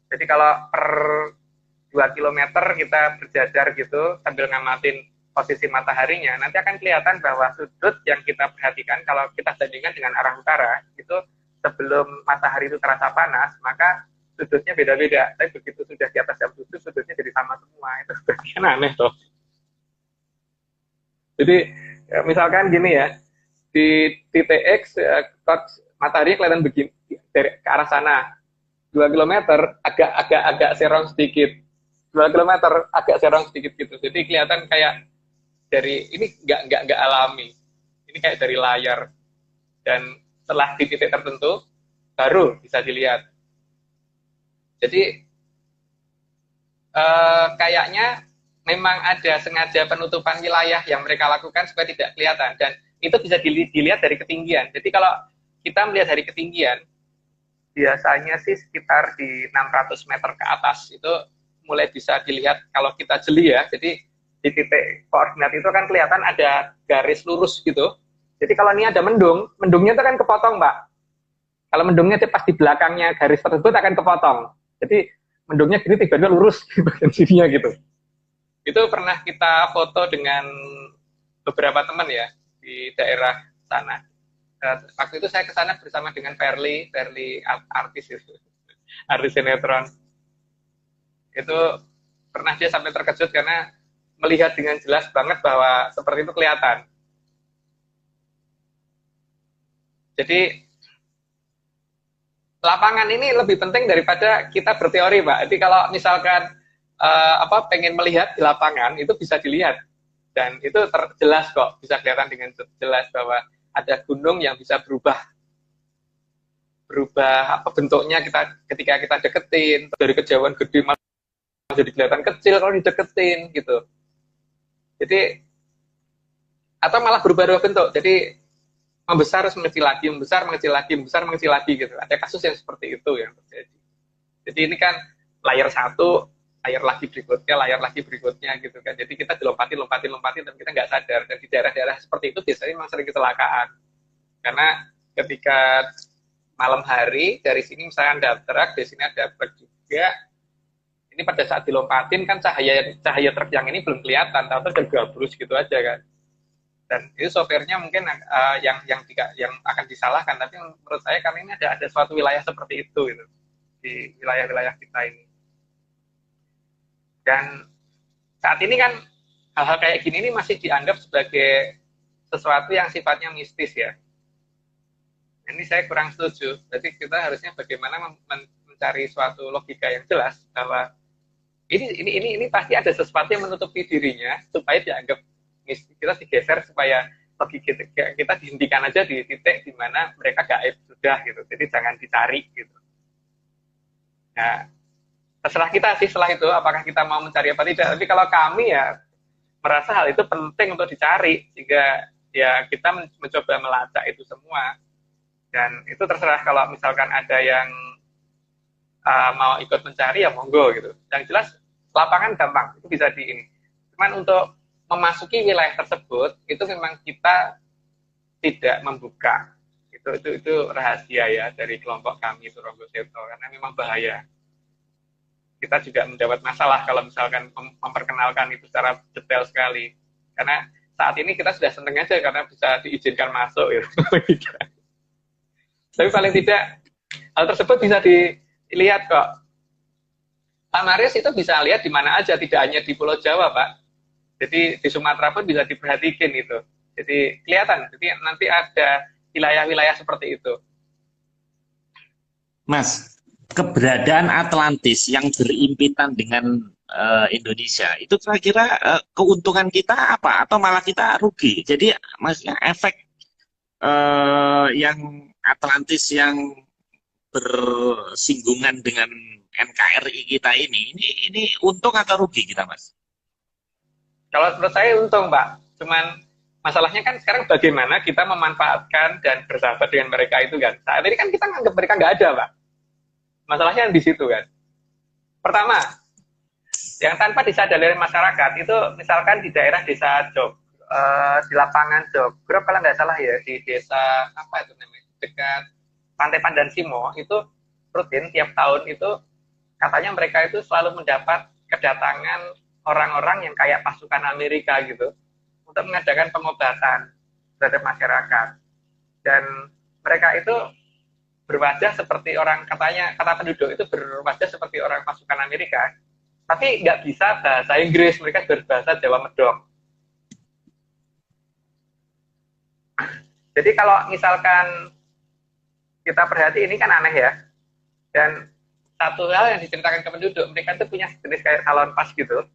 Jadi kalau per 2 kilometer kita berjajar gitu sambil ngamatin posisi mataharinya, nanti akan kelihatan bahwa sudut yang kita perhatikan kalau kita bandingkan dengan arah utara, itu sebelum matahari itu terasa panas, maka sudutnya beda-beda. Tapi begitu sudah di atas jam 7, sudutnya jadi sama semua. Itu bagian aneh tuh. Jadi misalkan gini ya, di titik X matahari kelihatan begini dari ke arah sana 2 kilometer agak serong sedikit, 2 kilometer agak serong sedikit gitu. Jadi kelihatan kayak dari ini nggak alami, ini kayak dari layar. Dan setelah di titik tertentu baru bisa dilihat. Jadi kayaknya memang ada sengaja penutupan wilayah yang mereka lakukan supaya tidak kelihatan, dan itu bisa dilihat dari ketinggian. Jadi kalau kita melihat dari ketinggian, biasanya sih sekitar di 600 meter ke atas itu mulai bisa dilihat kalau kita jeli ya. Jadi di titik koordinat itu kan kelihatan ada garis lurus gitu. Jadi kalau ini ada mendung, mendungnya itu kan kepotong, Pak. Kalau mendungnya pas di belakangnya garis tersebut akan kepotong. Jadi mendungnya gini tiba-tiba lurus di bagian sininya gitu. Itu pernah kita foto dengan beberapa teman ya di daerah sana. Waktu itu saya ke sana bersama dengan Verly artis itu, artis sinetron. Itu pernah dia sampai terkejut karena melihat dengan jelas banget bahwa seperti itu kelihatan. Jadi lapangan ini lebih penting daripada kita berteori, Pak. Jadi kalau misalkan pengen melihat di lapangan itu bisa dilihat, dan itu jelas kok, bisa kelihatan dengan jelas bahwa ada gunung yang bisa berubah bentuknya ketika kita deketin, dari kejauhan gede malah jadi kelihatan kecil kalau dideketin gitu. Jadi atau malah berubah bentuk, jadi membesar mengecil lagi, membesar mengecil lagi, membesar mengecil lagi gitu. Ada kasus yang seperti itu yang terjadi. Jadi ini kan layar satu, layar lagi berikutnya gitu kan. Jadi kita dilompatin dan kita nggak sadar. Dan di daerah-daerah seperti itu biasanya memang sering kecelakaan. Karena ketika malam hari dari sini misalnya ada truk, di sini ada truk juga. Ini pada saat dilompatin kan cahaya truk yang ini belum kelihatan, tahu udah gabrus gitu aja kan. Dan itu sopirnya mungkin yang akan disalahkan, tapi menurut saya karena ini ada suatu wilayah seperti itu gitu, di wilayah-wilayah kita ini. Dan saat ini kan hal-hal kayak gini ini masih dianggap sebagai sesuatu yang sifatnya mistis ya. Ini saya kurang setuju. Jadi kita harusnya bagaimana mencari suatu logika yang jelas bahwa ini pasti ada sesuatu yang menutupi dirinya supaya dianggap mistis. Kita digeser supaya logika kita dihentikan aja di titik di mana mereka gaib sudah gitu. Jadi jangan dicari gitu. Nah, terserah kita sih setelah itu apakah kita mau mencari apa tidak. Tapi kalau kami ya merasa hal itu penting untuk dicari, sehingga ya kita mencoba melacak itu semua. Dan itu terserah, kalau misalkan ada yang mau ikut mencari ya monggo gitu. Yang jelas lapangan gampang, itu bisa di ini. Cuman untuk memasuki wilayah tersebut itu memang kita tidak membuka. Itu rahasia ya dari kelompok kami itu Ronggo Seto, karena memang bahaya. Kita juga mendapat masalah kalau misalkan memperkenalkan itu secara detail sekali. Karena saat ini kita sudah seneng aja karena bisa diizinkan masuk gitu. Tapi paling tidak hal tersebut bisa dilihat kok. Pak Marius itu bisa lihat di mana aja, tidak hanya di Pulau Jawa, Pak. Jadi di Sumatera pun bisa diperhatikan itu. Jadi kelihatan, jadi nanti ada wilayah-wilayah seperti itu. Mas, keberadaan Atlantis yang berimpitan dengan Indonesia, itu kira-kira keuntungan kita apa? Atau malah kita rugi? Jadi maksudnya efek yang Atlantis yang bersinggungan dengan NKRI kita ini untung atau rugi kita, Mas? Kalau menurut saya untung, Pak. Cuman masalahnya kan sekarang bagaimana kita memanfaatkan dan bersahabat dengan mereka itu kan. Saat ini kan kita nganggap mereka nggak ada, Pak. Masalahnya di situ kan. Pertama, yang tanpa disadari oleh masyarakat itu misalkan di daerah desa Jog, di lapangan Jogrok kalau nggak salah ya, di desa apa itu namanya, dekat Pantai Pandan Simo, itu rutin tiap tahun itu katanya mereka itu selalu mendapat kedatangan orang-orang yang kayak pasukan Amerika gitu untuk mengadakan pengobatan terhadap masyarakat, dan mereka itu berwajah seperti orang, katanya kata penduduk itu berwajah seperti orang pasukan Amerika, tapi nggak bisa bahasa Inggris, mereka berbahasa Jawa Medok. Jadi kalau misalkan kita perhati ini kan aneh ya, dan satu hal yang diceritakan ke penduduk, mereka itu punya jenis kayak salon pas gitu.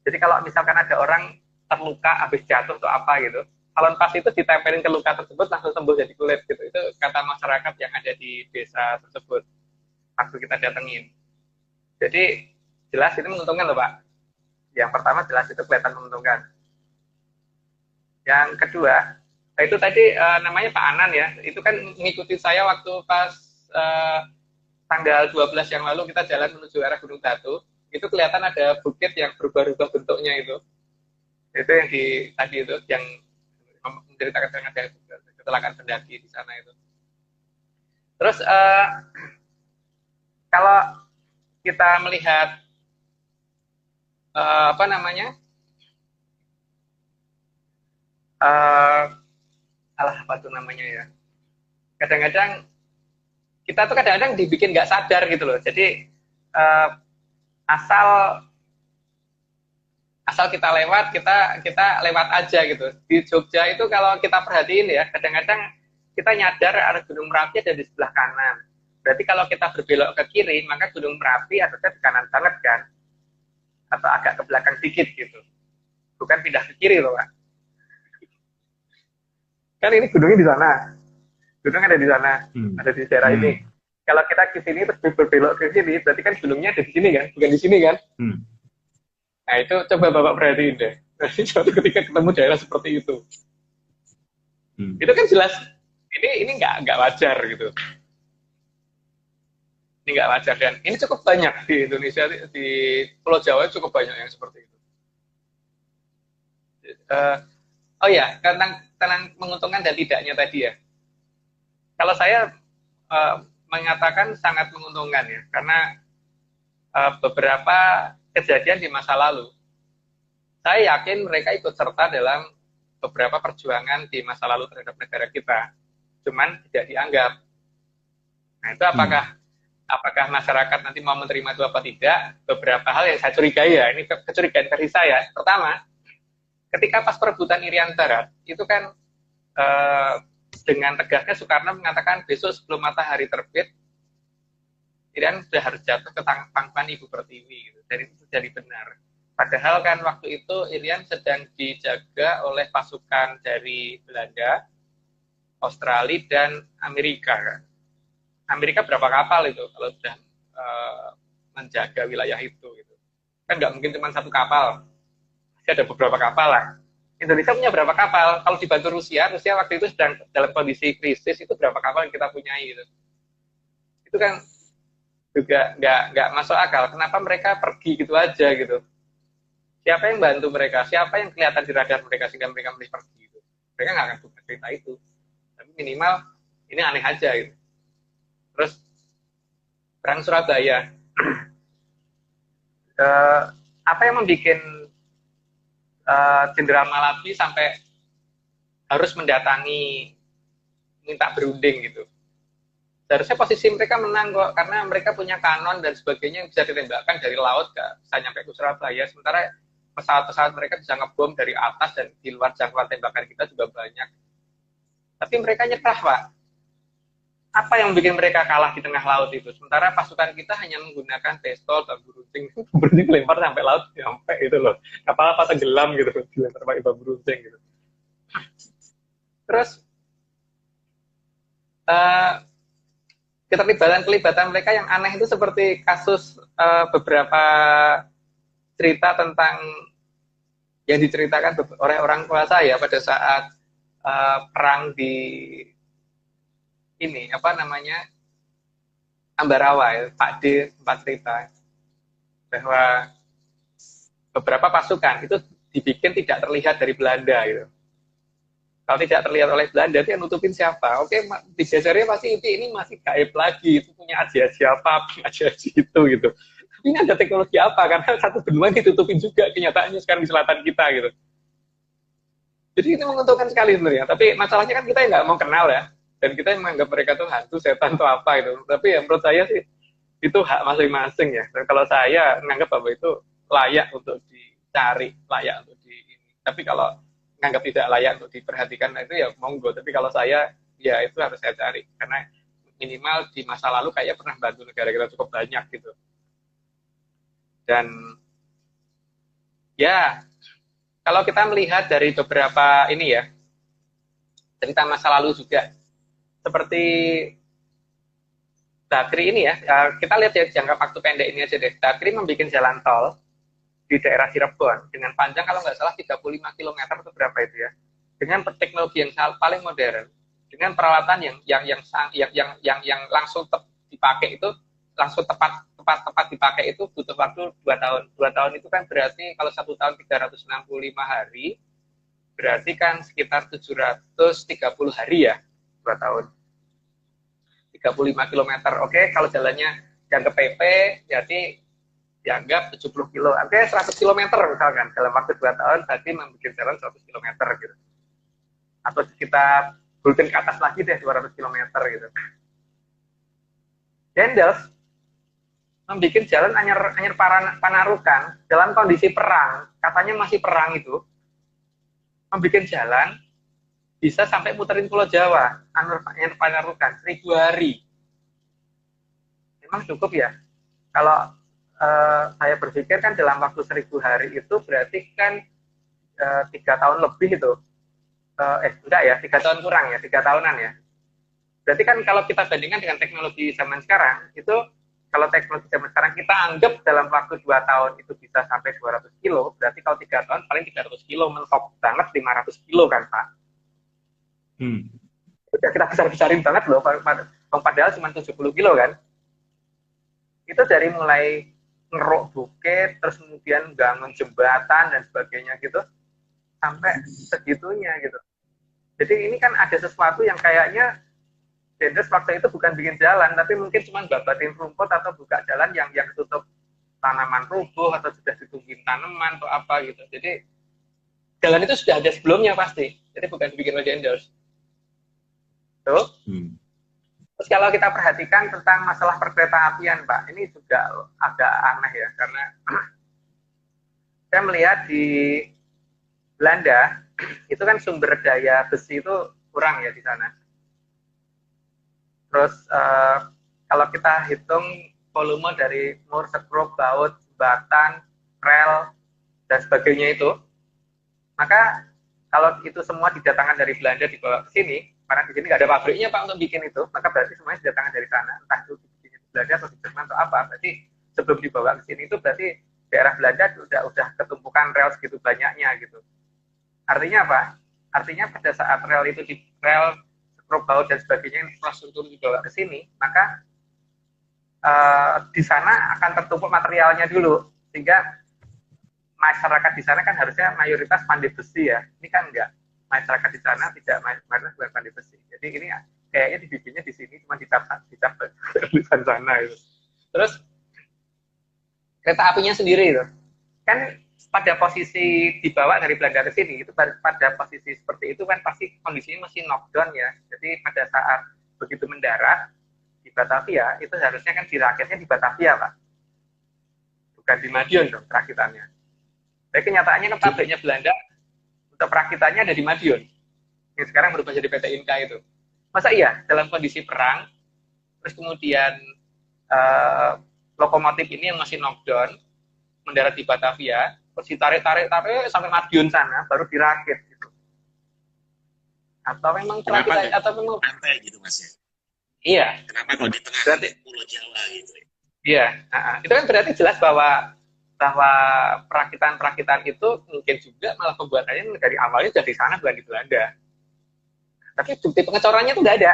Jadi kalau misalkan ada orang terluka habis jatuh atau apa gitu, salon pas itu ditempelin ke luka tersebut langsung sembuh jadi kulit gitu. Itu kata masyarakat yang ada di desa tersebut waktu kita datengin. Jadi jelas ini menguntungkan loh Pak. Yang pertama jelas itu kelihatan menguntungkan. Yang kedua, itu tadi namanya Pak Anan ya, itu kan mengikuti saya waktu pas tanggal 12 yang lalu kita jalan menuju arah Gunung Batu, itu kelihatan ada bukit yang berubah-ubah bentuknya itu. Itu yang tadi itu yang menceritakan dengan ada kecelakaan pendaki di sana itu. Terus kalau kita melihat apa namanya, apa tuh namanya ya, kadang-kadang kita tuh kadang-kadang dibikin nggak sadar gitu loh. Jadi asal kita lewat, kita lewat aja gitu. Di Jogja itu kalau kita perhatiin ya, kadang-kadang kita nyadar ada Gunung Merapi ada di sebelah kanan. Berarti kalau kita berbelok ke kiri, maka Gunung Merapi ada di kanan banget kan, atau agak ke belakang dikit gitu. Bukan pindah ke kiri loh Pak. Kan ini gunungnya di sana, gunung ada di sana, ada di daerah ini. Kalau kita ke sini terus berbelok ke sini, berarti kan gunungnya ada di sini kan, bukan di sini kan. Nah itu coba Bapak perhatiin deh. Nanti suatu ketika ketemu daerah seperti itu, itu kan jelas ini nggak wajar gitu. Ini nggak wajar, dan ini cukup banyak di Indonesia, di Pulau Jawa cukup banyak yang seperti itu. Oh ya, tentang menguntungkan dan tidaknya tadi ya. Kalau saya mengatakan sangat menguntungkan ya, karena beberapa kejadian di masa lalu, saya yakin mereka ikut serta dalam beberapa perjuangan di masa lalu terhadap negara kita, cuman tidak dianggap. Nah itu apakah masyarakat nanti mau menerima itu apa tidak? Beberapa hal yang saya curigai ya, ini kecurigaan versi saya. Pertama, ketika pas perebutan Irian Barat, itu kan dengan tegasnya Soekarno mengatakan besok sebelum matahari terbit, Irian sudah harus jatuh ke pangkuan Ibu Pertiwi, gitu. Dan itu jadi benar. Padahal kan waktu itu Irian sedang dijaga oleh pasukan dari Belanda, Australia, dan Amerika. Kan? Amerika berapa kapal itu kalau sudah menjaga wilayah itu? Gitu. Kan nggak mungkin cuma satu kapal, masih ada beberapa kapal lah. Indonesia punya berapa kapal? Kalau dibantu Rusia waktu itu sedang dalam kondisi krisis, itu berapa kapal yang kita punyai gitu. Itu kan juga nggak masuk akal. Kenapa mereka pergi gitu aja gitu? Siapa yang bantu mereka? Siapa yang kelihatan di radar mereka sehingga mereka milih pergi gitu? Mereka nggak akan buka cerita itu. Tapi minimal ini aneh aja gitu. Terus perang Surabaya, apa yang membuat Jenderal Malabi sampai harus mendatangi, minta berunding gitu? Seharusnya posisi mereka menang kok, karena mereka punya kanon dan sebagainya yang bisa ditembakkan dari laut, gak bisa nyampe ke Surabaya. Sementara pesawat-pesawat mereka bisa ngebom dari atas dan di luar jangkauan tembakan kita juga banyak. Tapi mereka nyerah, Pak. Apa yang bikin mereka kalah di tengah laut itu? Sementara pasukan kita hanya menggunakan pistol, bambu runcing lempar sampai laut, sampai itu loh. Kapal apa tenggelam gitu, dilempar pakai bambu runcing gitu. Terus keterlibatan mereka yang aneh itu seperti kasus beberapa cerita tentang yang diceritakan oleh orang tua saya pada saat perang di ini apa namanya Ambarawa, ya, Pak D sempat cerita bahwa beberapa pasukan itu dibikin tidak terlihat dari Belanda gitu. Kalau tidak terlihat oleh Belanda, dia nutupin siapa? Oke, dijajarnya pasti ini masih gaib lagi, itu punya aja siapa, punya aja itu gitu. Tapi ini ada teknologi apa? Karena satu benua ditutupin juga kenyataannya sekarang di selatan kita gitu. Jadi ini menguntungkan sekali sebenarnya. Tapi masalahnya kan kita nggak mau kenal ya, dan kita yang menganggap mereka tuh hantu, setan atau apa gitu. Tapi ya menurut saya sih itu hak masing-masing ya. Dan kalau saya menganggap bahwa itu layak untuk dicari, layak untuk di ini. Tapi kalau menganggap tidak layak untuk diperhatikan, nah itu ya monggo. Tapi kalau saya, ya itu harus saya cari. Karena minimal di masa lalu kayak pernah bantu negara kita cukup banyak gitu. Dan ya, kalau kita melihat dari beberapa ini ya, cerita masa lalu juga, seperti Dakri ini ya, kita lihat ya jangka waktu pendek ini aja deh. Dakri membuat jalan tol di daerah Cirebon dengan panjang kalau nggak salah 35 km atau berapa itu ya, dengan teknologi yang paling modern, dengan peralatan yang langsung dipakai itu langsung tepat dipakai itu butuh waktu 2 tahun. 2 tahun itu kan berarti kalau 1 tahun 365 hari, berarti kan sekitar 730 hari ya, 2 tahun. 35 km. Oke, kalau jalannya yang ke PP, jadi dianggap 70 kilo. Oke, 100 km misalkan. Dalam waktu 2 tahun, berarti membuat jalan 100 km gitu. Atau kita bulletin ke atas lagi deh, 200 km gitu. Dendels membuat jalan anyar Panarukan dalam kondisi perang, katanya masih perang itu, membuat jalan bisa sampai muterin Pulau Jawa, anyar Panarukan, 1000 hari. Memang cukup ya? Kalau saya berpikir kan dalam waktu 1000 hari itu berarti kan 3 tahun lebih itu. Enggak ya, 3 tahun kurang ya, 3 tahunan ya. Berarti kan kalau kita bandingkan dengan teknologi zaman sekarang, itu kalau teknologi zaman sekarang kita anggap dalam waktu 2 tahun itu bisa sampai 200 kilo, berarti kalau 3 tahun paling 300 kilo, mentok banget 500 kilo kan Pak. Udah kita besar-besarin banget loh, padahal cuma 70 kilo kan. Itu dari mulai ngeruk bukit, terus kemudian bangun jembatan dan sebagainya gitu, sampai segitunya gitu. Jadi ini kan ada sesuatu yang kayaknya Dendels waktu itu bukan bikin jalan, tapi mungkin cuma babatin rumput atau buka jalan yang tutup tanaman rubuh atau sudah ditungguin tanaman atau apa gitu. Jadi jalan itu sudah ada sebelumnya pasti. Jadi bukan dibikin oleh Dendels. Tuh. Terus kalau kita perhatikan tentang masalah perkereta apian, Pak, ini juga agak aneh ya, karena saya melihat di Belanda itu kan sumber daya besi itu kurang ya di sana. Terus kalau kita hitung volume dari mur, sekrup, baut, jembatan, rel, dan sebagainya itu, maka kalau itu semua didatangkan dari Belanda dibawa ke sini, karena di sini nggak ada pabriknya Pak untuk bikin itu, maka berarti semuanya didatangkan dari sana, entah itu dibikin di Belanda atau di Jerman atau apa. Berarti sebelum dibawa ke sini itu berarti daerah Belanda udah ketumpukan rel segitu banyaknya gitu. Artinya apa? Artinya pada saat rel itu rel baut dan sebagainya infrastruktur dibawa ke sini, maka di sana akan tertumpuk materialnya dulu, sehingga masyarakat di sana kan harusnya mayoritas pandai besi ya, ini kan enggak, masyarakat di sana tidak mayoritas bukan pandai besi, jadi ini kayaknya dibikinnya di sini cuma dicap di sana itu. Terus kereta apinya sendiri itu kan pada posisi dibawa dari Belanda ke sini, itu pada posisi seperti itu kan pasti kondisinya masih knockdown ya. Jadi pada saat begitu mendarat di Batavia, itu harusnya kan dirakitnya di Batavia, Pak. Bukan di Madiun dong perakitannya. Tapi kenyataannya kan pabriknya Belanda untuk perakitannya ada di Madiun. Yang sekarang berubah jadi PT Inka itu. Masa iya dalam kondisi perang, terus kemudian lokomotif ini yang masih knockdown mendarat di Batavia, terus ditarik sampai Madiun sana, baru dirakit gitu. Atau memang perakitan, atau memang pantai gitu Mas ya? Iya. Kenapa kalau di tengah Pulau Jawa gitu? Iya, itu kan berarti jelas bahwa perakitan itu mungkin juga malah pembuatannya dari awalnya dari sana bukan di Belanda. Tapi bukti pengecorannya itu nggak ada.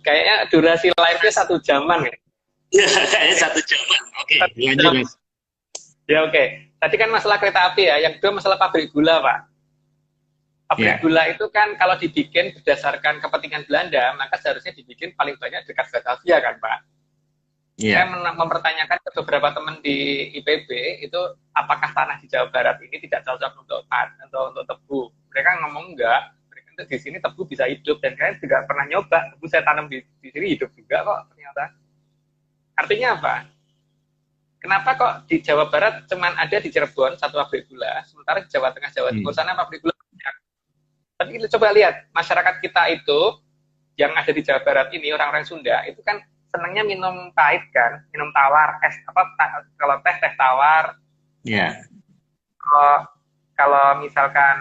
Kayaknya durasi live-nya 1 jaman ya. Ya, kayaknya 1 jaman. Oke, lanjut Mas. Ya oke. Tadi kan masalah kereta api ya. Yang kedua masalah pabrik gula, Pak. Pabrik gula itu kan kalau dibikin berdasarkan kepentingan Belanda, maka seharusnya dibikin paling banyak dekat Batavia kan, Pak. Saya mempertanyakan ke beberapa teman di IPB itu apakah tanah di Jawa Barat ini tidak cocok untuk tebu. Mereka ngomong enggak. Mereka itu di sini tebu bisa hidup dan kalian juga pernah nyoba tebu saya tanam di sini hidup juga kok ternyata. Artinya apa? Kenapa kok di Jawa Barat cuman ada di Cirebon satu pabrik gula, sementara di Jawa Tengah, Jawa Timur sana pabrik gula banyak. Tapi kita coba lihat masyarakat kita itu yang ada di Jawa Barat ini orang-orang Sunda itu kan senangnya minum pahit kan, minum tawar, es apa kalau teh tawar. Iya. Kalau misalkan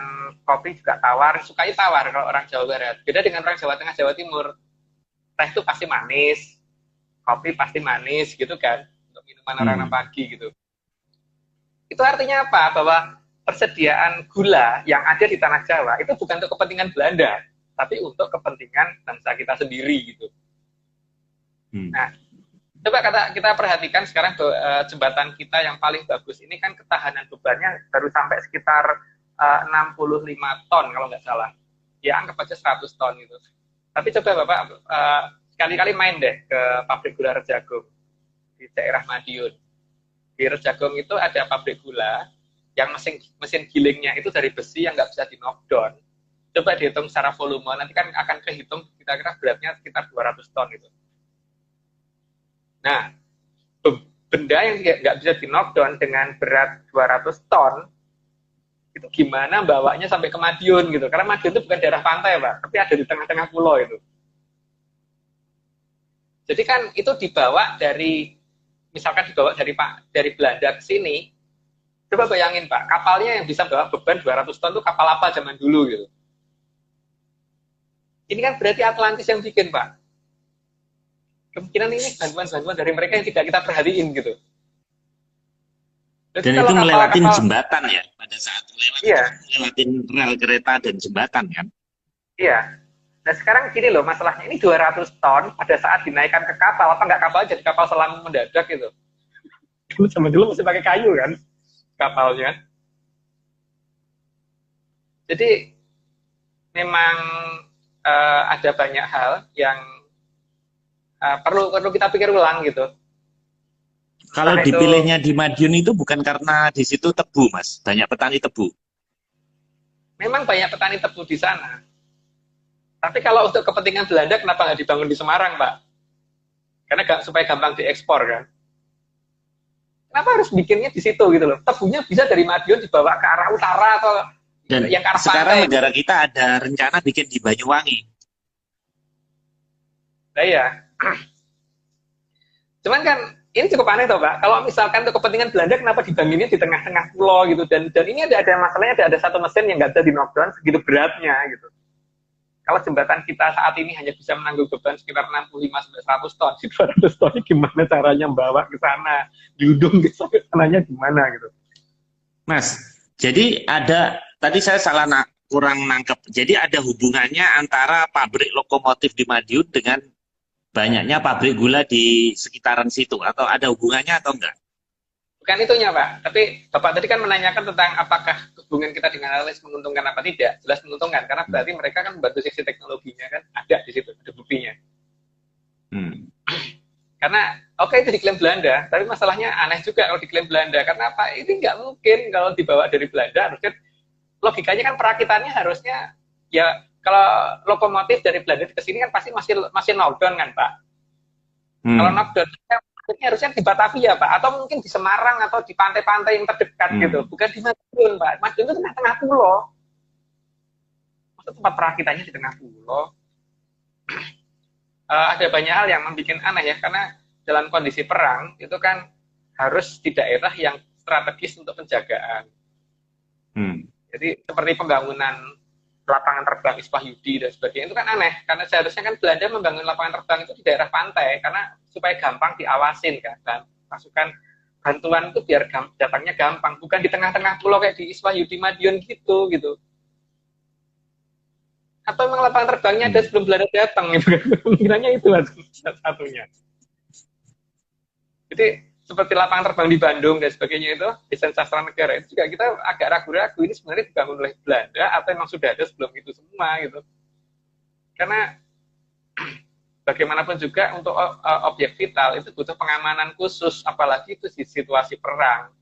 kopi juga tawar, sukanya tawar kalau orang Jawa Barat. Beda dengan orang Jawa Tengah, Jawa Timur. Teh itu pasti manis, kopi pasti manis gitu kan, untuk minuman orang pagi gitu. Itu artinya apa? Bahwa persediaan gula yang ada di tanah Jawa itu bukan untuk kepentingan Belanda, tapi untuk kepentingan bangsa kita sendiri gitu. Nah, coba kita perhatikan sekarang jembatan kita yang paling bagus ini kan ketahanan bebannya baru sampai sekitar 65 ton kalau nggak salah. Ya anggap aja 100 ton gitu. Tapi coba Bapak sekali-kali main deh ke pabrik gula Rejagum di daerah Madiun. Di Rejagum itu ada pabrik gula yang mesin gilingnya itu dari besi yang nggak bisa di knockdown. Coba dihitung secara volume, nanti kan akan kehitung kira-kira beratnya sekitar 200 ton gitu. Nah, benda yang nggak bisa di knockdown dengan berat 200 ton, itu gimana bawanya sampai ke Madiun gitu. Karena Madiun itu bukan daerah pantai, Pak, tapi ada di tengah-tengah pulau itu. Jadi kan itu dibawa dari, misalkan dibawa dari Belanda ke sini, coba bayangin Pak, kapalnya yang bisa bawa beban 200 ton itu kapal apa zaman dulu gitu. Ini kan berarti Atlantis yang bikin Pak. Kemungkinan ini bantuan-bantuan dari mereka yang tidak kita perhatiin gitu. Jadi dan itu melewati jembatan ya, pada saat lewatin rel kereta dan jembatan kan? Iya. Nah sekarang gini loh masalahnya, ini 200 ton pada saat dinaikkan ke kapal, apa nggak kapal jadi kapal selam mendadak gitu. Dulu masih pakai kayu kan kapalnya. Jadi memang ada banyak hal yang perlu kita pikir ulang gitu. Kalau dipilihnya di Madiun itu bukan karena di situ tebu, Mas. Banyak petani tebu. Memang banyak petani tebu di sana. Tapi kalau untuk kepentingan Belanda, kenapa nggak dibangun di Semarang, Pak? Karena supaya gampang diekspor kan. Kenapa harus bikinnya di situ gitu loh? Tebunya bisa dari Madiun dibawa ke arah utara atau dan yang ke arah sekarang pantai. Negara kita ada rencana bikin di Banyuwangi. Nah ya. Cuman kan ini cukup aneh toh Pak. Kalau misalkan untuk kepentingan Belanda kenapa dibangunnya di tengah-tengah pulau gitu dan ini ada masalahnya ada satu mesin yang nggak bisa di knockdown segitu beratnya gitu. Kalau jembatan kita saat ini hanya bisa menanggung beban sekitar 65-100 ton, si 200 ton ini gimana caranya membawa ke sana, diudung ke sananya gimana gitu. Mas, jadi ada tadi saya kurang nangkep. Jadi ada hubungannya antara pabrik lokomotif di Madiun dengan banyaknya pabrik gula di sekitaran situ, atau ada hubungannya atau enggak? Bukan itunya Pak, tapi Bapak tadi kan menanyakan tentang apakah hubungan kita dengan Atlantis menguntungkan apa tidak. Jelas menguntungkan, karena berarti mereka kan membantu sisi teknologinya kan, ada di situ, ada buktinya. Karena oke, itu diklaim Belanda, tapi masalahnya aneh juga kalau diklaim Belanda, karena apa? Ini nggak mungkin kalau dibawa dari Belanda, harusnya logikanya kan perakitannya harusnya ya. Kalau lokomotif dari Belanda ke sini kan pasti masih knockdown kan Pak. Kalau knockdown harusnya di Batavia Pak, atau mungkin di Semarang atau di pantai-pantai yang terdekat gitu, bukan di Madiun Pak. Madiun itu tengah-tengah pulau. tempat perakitannya di tengah pulau. Ada banyak hal yang membuat aneh ya, karena dalam kondisi perang itu kan harus di daerah yang strategis untuk penjagaan. Jadi seperti pembangunan lapangan terbang Iswahyudi dan sebagainya itu kan aneh, karena seharusnya kan Belanda membangun lapangan terbang itu di daerah pantai karena supaya gampang diawasin kan, dan pasukan bantuan itu biar datangnya gampang, bukan di tengah-tengah pulau kayak di Iswahyudi Madiun gitu. Atau memang lapangan terbangnya ada sebelum Belanda datang gitu kan. Kemungkinannya itu satunya. Jadi seperti lapangan terbang di Bandung dan sebagainya itu, desain sastra negara itu juga kita agak ragu-ragu ini sebenarnya dibangun oleh Belanda atau memang sudah ada sebelum itu semua gitu. Karena bagaimanapun juga untuk objek vital itu butuh pengamanan khusus, apalagi itu di situasi perang.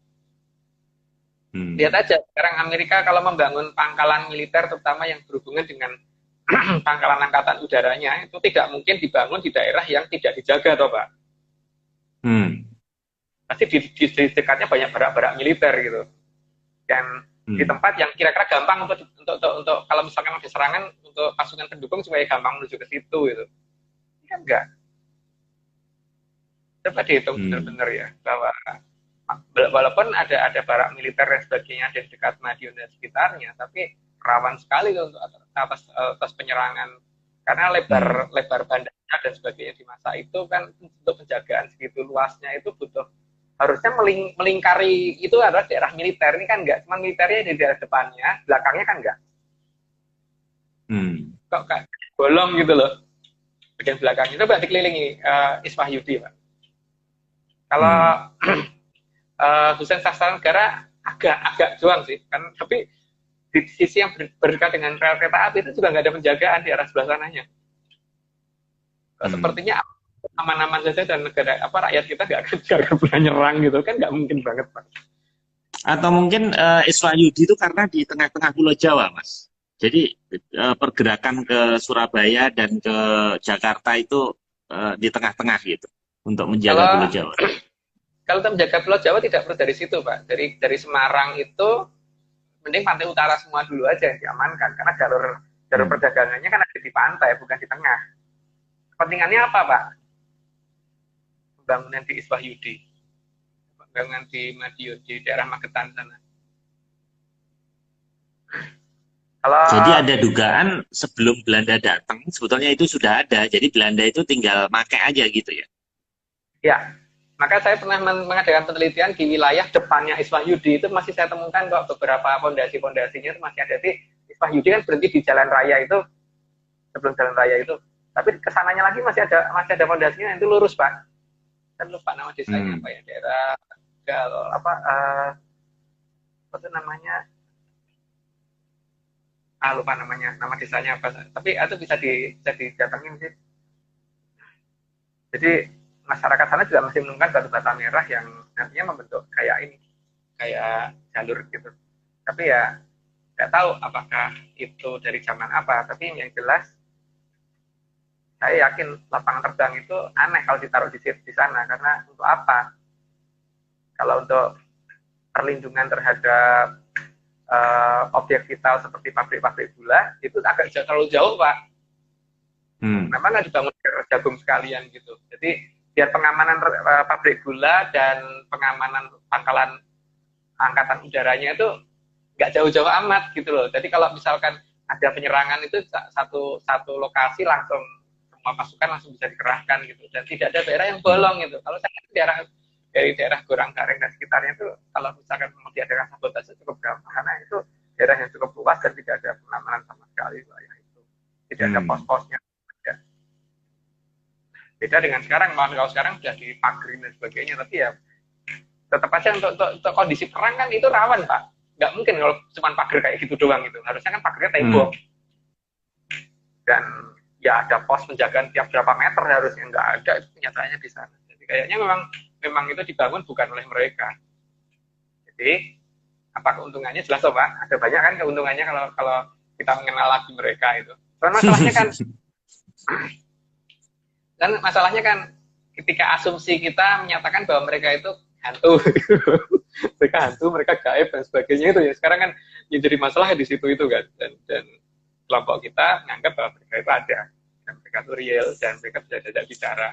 Lihat aja sekarang Amerika kalau membangun pangkalan militer terutama yang berhubungan dengan pangkalan angkatan udaranya itu tidak mungkin dibangun di daerah yang tidak dijaga toh Pak. Pasti di dekatnya banyak barak-barak militer gitu. Dan di tempat yang kira-kira gampang untuk kalau misalkan ada serangan untuk pasukan pendukung supaya gampang menuju ke situ gitu. Ini kan enggak. Coba dihitung benar-benar ya bahwa walaupun ada barak militer dan sebagainya di dekat Madiun dan sekitarnya, tapi rawan sekali untuk atas penyerangan karena lebar bandara dan sebagainya di masa itu kan untuk penjagaan segitu luasnya itu butuh harusnya melingkari itu adalah daerah militer. Ini kan enggak, cuma militernya di daerah depannya, belakangnya kan enggak. Kok kayak bolong gitu loh. Bagian belakangnya itu berarti kelilingi Iswahyudi, Pak. Kalau Hussein Sastra Negara agak juang sih, kan tapi di sisi yang berdekatan dengan rel kereta api itu juga nggak ada penjagaan di arah sebelah sananya. Sepertinya aman-aman saja dan negara rakyat kita nggak akan pernah nyerang gitu kan, nggak mungkin banget Pak. Atau mungkin Iswahyudi itu karena di tengah-tengah Pulau Jawa, Mas. Jadi pergerakan ke Surabaya dan ke Jakarta itu di tengah-tengah gitu untuk menjaga Pulau Jawa. Kalau untuk menjaga Pulau Jawa tidak perlu dari situ Pak. Dari Semarang itu mending pantai utara semua dulu aja yang diamankan karena jalur perdagangannya kan ada di pantai bukan di tengah. Kepentingannya apa Pak? Pembangunan di Iswahyudi, pembangunan di Madiun di daerah Magetan sana. Jadi ada dugaan sebelum Belanda datang sebetulnya itu sudah ada. Jadi Belanda itu tinggal pakai aja gitu ya? Ya. Maka saya pernah mengadakan penelitian di wilayah depannya Iswahyudi itu masih saya temukan kok beberapa pondasi-pondasinya itu masih ada di Iswahyudi kan berhenti di jalan raya itu sebelum jalan raya itu, tapi kesananya lagi masih ada pondasinya itu lurus Pak. Saya lupa nama desanya apa ya, daerah apa itu namanya, lupa nama desanya apa, tapi itu bisa didatengin sih. Jadi masyarakat sana juga masih menemukan batu bata merah yang nantinya membentuk kayak jalur gitu. Tapi ya nggak tahu apakah itu dari zaman apa. Tapi yang jelas saya yakin lapangan terbang itu aneh kalau ditaruh di sana karena untuk apa? Kalau untuk perlindungan terhadap objek vital seperti pabrik-pabrik gula itu agak terlalu jauh Pak. Memang nggak dibangun jagung sekalian gitu. Jadi biar pengamanan pabrik gula dan pengamanan pangkalan angkatan udaranya itu nggak jauh-jauh amat gitu loh. Jadi kalau misalkan ada penyerangan itu satu lokasi langsung semua pasukan langsung bisa dikerahkan gitu dan tidak ada daerah yang bolong gitu. Kalau saya dari daerah Goranggareng dan sekitarnya itu kalau misalkan mau diadakan sabotase cukup gampang karena itu daerah yang cukup luas dan tidak ada pengamanan sama sekali wilayah itu. Tidak ada pos-posnya. Beda dengan sekarang, kalau sekarang sudah dipagrin dan sebagainya, tapi ya tetap aja untuk kondisi perang kan itu rawan Pak. Nggak mungkin kalau cuma pagar kayak gitu doang gitu. Harusnya kan pagarnya tembok. Dan ya ada pos penjagaan tiap berapa meter harusnya, nggak ada, itu kenyataannya di sana. Jadi kayaknya memang itu dibangun bukan oleh mereka. Jadi apa keuntungannya jelas Pak. Ada banyak kan keuntungannya kalau kita mengenal lagi mereka itu. Soalnya masalahnya kan dan masalahnya kan ketika asumsi kita menyatakan bahwa mereka itu hantu, mereka gaib dan sebagainya itu ya. Sekarang kan yang jadi masalah di situ itu kan dan kelompok kita menganggap bahwa mereka itu ada, dan mereka itu real, dan mereka bisa diajak bicara.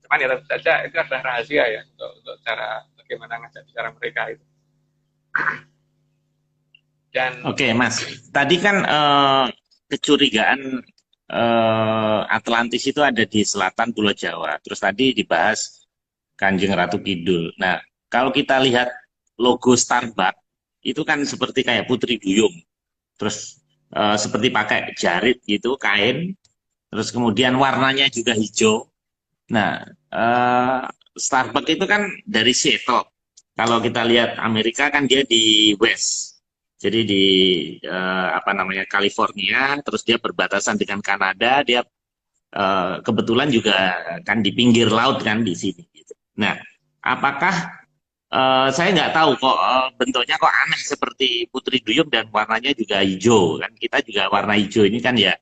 Cuman ya tentu saja itu adalah rahasia ya untuk cara bagaimana ngajak bicara mereka itu. Dan Oke, Mas. Tadi kan kecurigaan Atlantis itu ada di selatan Pulau Jawa. Terus tadi dibahas Kanjeng Ratu Kidul. Nah, kalau kita lihat logo Starbucks itu kan seperti kayak Putri Duyung. Terus seperti pakai jarit gitu, kain. Terus kemudian warnanya juga hijau. Nah, Starbucks itu kan dari Seattle. Kalau kita lihat Amerika kan dia di West. Jadi di apa namanya California, terus dia berbatasan dengan Kanada, dia kebetulan juga kan di pinggir laut kan di sini. Gitu. Nah, apakah saya nggak tahu kok bentuknya kok aneh seperti Putri Duyung dan warnanya juga hijau kan? Kita juga warna hijau ini kan ya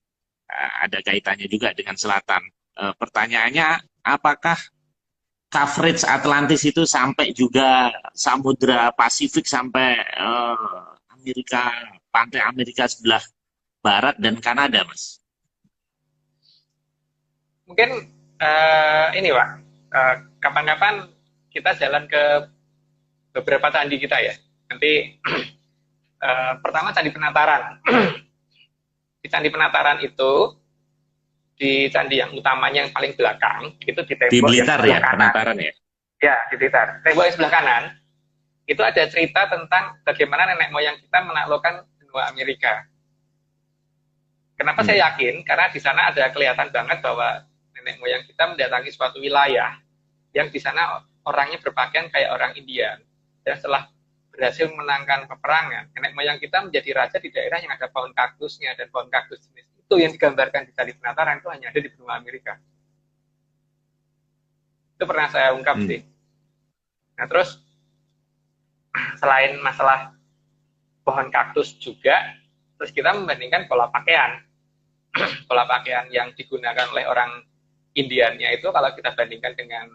ada kaitannya juga dengan selatan. Pertanyaannya, apakah coverage Atlantis itu sampai juga Samudra Pasifik sampai Amerika, pantai Amerika sebelah barat dan Kanada, Mas? mungkin ini Pak, kapan-kapan kita jalan ke beberapa candi kita ya. Nanti pertama Candi Penataran. Di Candi Penataran itu, di candi yang utamanya yang paling belakang, itu di tembok Di Blitar yang ya, Penataran ya? Ya, di Blitar. Tembok yang sebelah kanan, itu ada cerita tentang bagaimana nenek moyang kita menaklukkan benua Amerika. Kenapa saya yakin? Karena di sana ada kelihatan banget bahwa nenek moyang kita mendatangi suatu wilayah yang di sana orangnya berpakaian kayak orang India. Dan setelah berhasil menangkan peperangan, nenek moyang kita menjadi raja di daerah yang ada pohon kaktusnya, dan pohon kaktus jenis itu yang digambarkan di Candi Penataran itu hanya ada di benua Amerika. Itu pernah saya ungkap sih. Nah terus selain masalah pohon kaktus juga, terus kita membandingkan pola pakaian. Pola pakaian yang digunakan oleh orang Indiannya itu kalau kita bandingkan dengan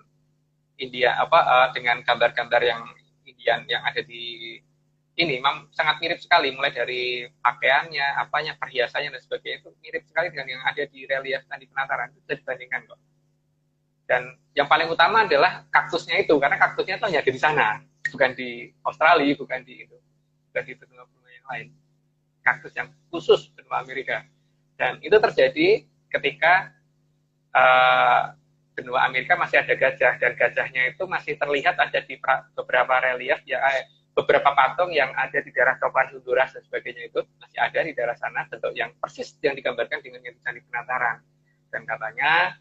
dengan gambar-gambar yang Indian yang ada di ini memang sangat mirip sekali, mulai dari pakaiannya, apanya, perhiasannya dan sebagainya itu mirip sekali dengan yang ada di relief Candi Penataran. Itu bisa dibandingkan kok. Dan yang paling utama adalah kaktusnya itu, karena kaktusnya itu hanya ada di sana, bukan di Australia, bukan di benua-benua yang lain. Kaktus yang khusus benua Amerika. Dan itu terjadi ketika benua Amerika masih ada gajah, dan gajahnya itu masih terlihat ada di beberapa relief ya, beberapa patung yang ada di daerah Copan Honduras dan sebagainya itu masih ada di daerah sana, bentuk yang persis yang digambarkan dengan Candi Penataran. Dan katanya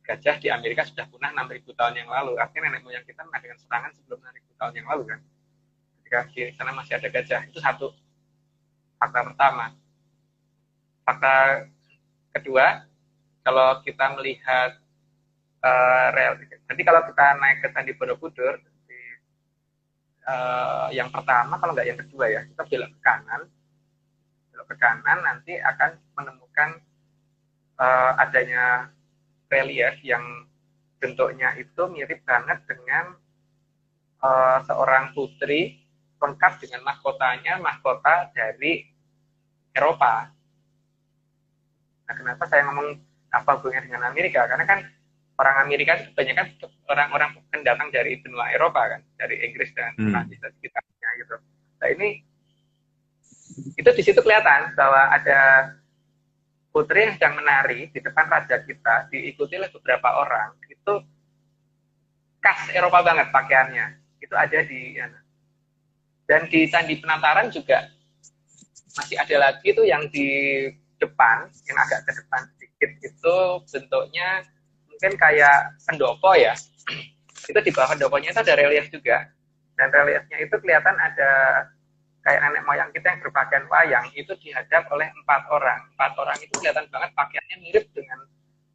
gajah di Amerika sudah punah 6.000 tahun yang lalu. Artinya nenek moyang kita mengadakan serangan sebelum 6.000 tahun yang lalu kan. Ketika di sana masih ada gajah, itu satu fakta pertama. Fakta kedua, kalau kita melihat nanti kalau kita naik ke Candi Borobudur, yang pertama kalau nggak yang kedua ya, kita belok ke kanan nanti akan menemukan adanya relief yang bentuknya itu mirip banget dengan seorang putri lengkap dengan mahkota dari Eropa. Nah, kenapa saya ngomong apa hubungannya dengan Amerika? Karena kan orang Amerika itu kebanyakan orang-orang pendatang dari benua Eropa kan, dari Inggris dan Prancis dan sekitarnya gitu. Nah ini itu di situ kelihatan bahwa ada putri yang sedang menari di depan raja kita, diikuti oleh beberapa orang. Itu khas Eropa banget pakaiannya. Itu ada di dan di Candi Penataran juga masih ada lagi tuh yang di depan, yang agak ke depan sedikit itu bentuknya mungkin kayak pendopo ya. Itu di bawah pendoponya itu ada relief juga. Dan reliefnya itu kelihatan ada kayak nenek moyang kita yang berpakaian wayang, itu dihadap oleh 4 orang. 4 orang itu kelihatan banget pakaiannya mirip dengan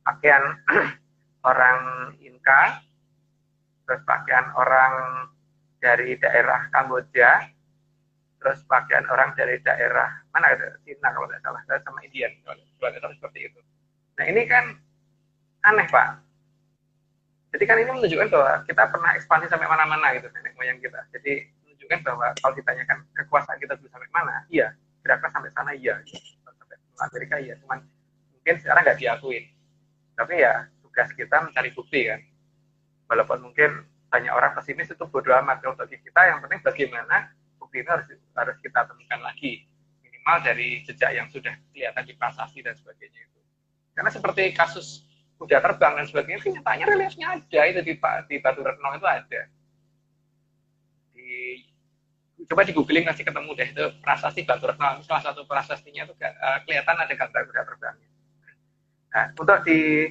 pakaian orang Inka, terus pakaian orang dari daerah Kamboja, terus pakaian orang dari daerah mana ada Cina kalau tidak salah, sama Indian kalau tidak salah seperti itu. Nah ini kan aneh Pak. Jadi kan ini menunjukkan bahwa kita pernah ekspansi sampai mana-mana gitu nenek moyang kita. Jadi menunjukkan bahwa kalau ditanyakan kekuasaan kita bisa sampai mana, iya. Kira-kira sampai sana, iya. Sampai Amerika ya, cuman mungkin sekarang nggak diakuin. Tapi ya tugas kita mencari bukti kan. Walaupun mungkin banyak orang pesimis itu bodo amat. Kalau bagi kita yang penting bagaimana bukti ini harus kita temukan lagi. Minimal dari jejak yang sudah kelihatan di prasasti dan sebagainya itu. Karena seperti kasus kuda terbang dan sebagainya, kenyataannya reliefnya ada itu di Batu Retno itu ada. Coba di googling nanti ketemu deh itu prasasti Batu Retno. Salah satu prasastinya itu kelihatan ada gambar kuda terbangnya. Nah, untuk di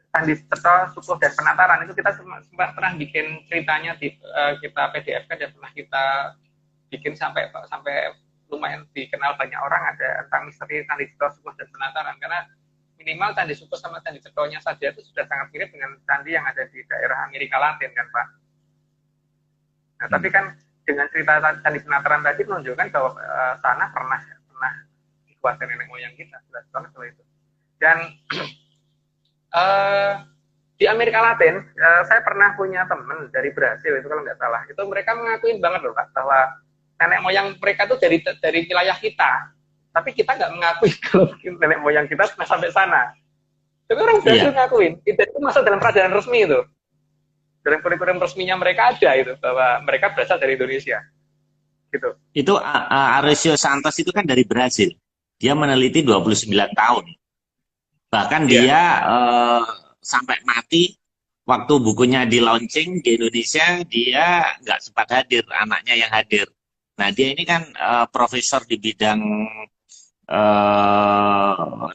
Candi Ceto, Sukuh dan Penataran itu kita sempat pernah bikin ceritanya kita PDF kan dan pernah kita bikin sampai lumayan dikenal banyak orang ada tentang misteri Candi Ceto, Sukuh dan Penataran karena minimal Candi Sukuh sama Candi Cetonya saja itu sudah sangat mirip dengan candi yang ada di daerah Amerika Latin kan Pak. Nah, tapi kan dengan cerita Candi Penataran tadi menunjukkan bahwa sana pernah dikuasai nenek moyang kita, jelas banget kalau itu. Dan di Amerika Latin, saya pernah punya teman dari Brasil itu kalau nggak salah, itu mereka mengakuin banget loh Pak, bahwa nenek moyang mereka itu dari wilayah kita, tapi kita nggak mengakui kalau nenek moyang kita pernah sampai sana. Tapi orang Brasil ngakuin, itu masuk dalam pelajaran resmi itu, dalam kurikulum resminya mereka ada itu bahwa mereka berasal dari Indonesia. Gitu. Itu Aresio Santos itu kan dari Brasil, dia meneliti 29 tahun. Bahkan dia sampai mati, waktu bukunya di launching di Indonesia, dia nggak sempat hadir, anaknya yang hadir. Nah, dia ini kan profesor di bidang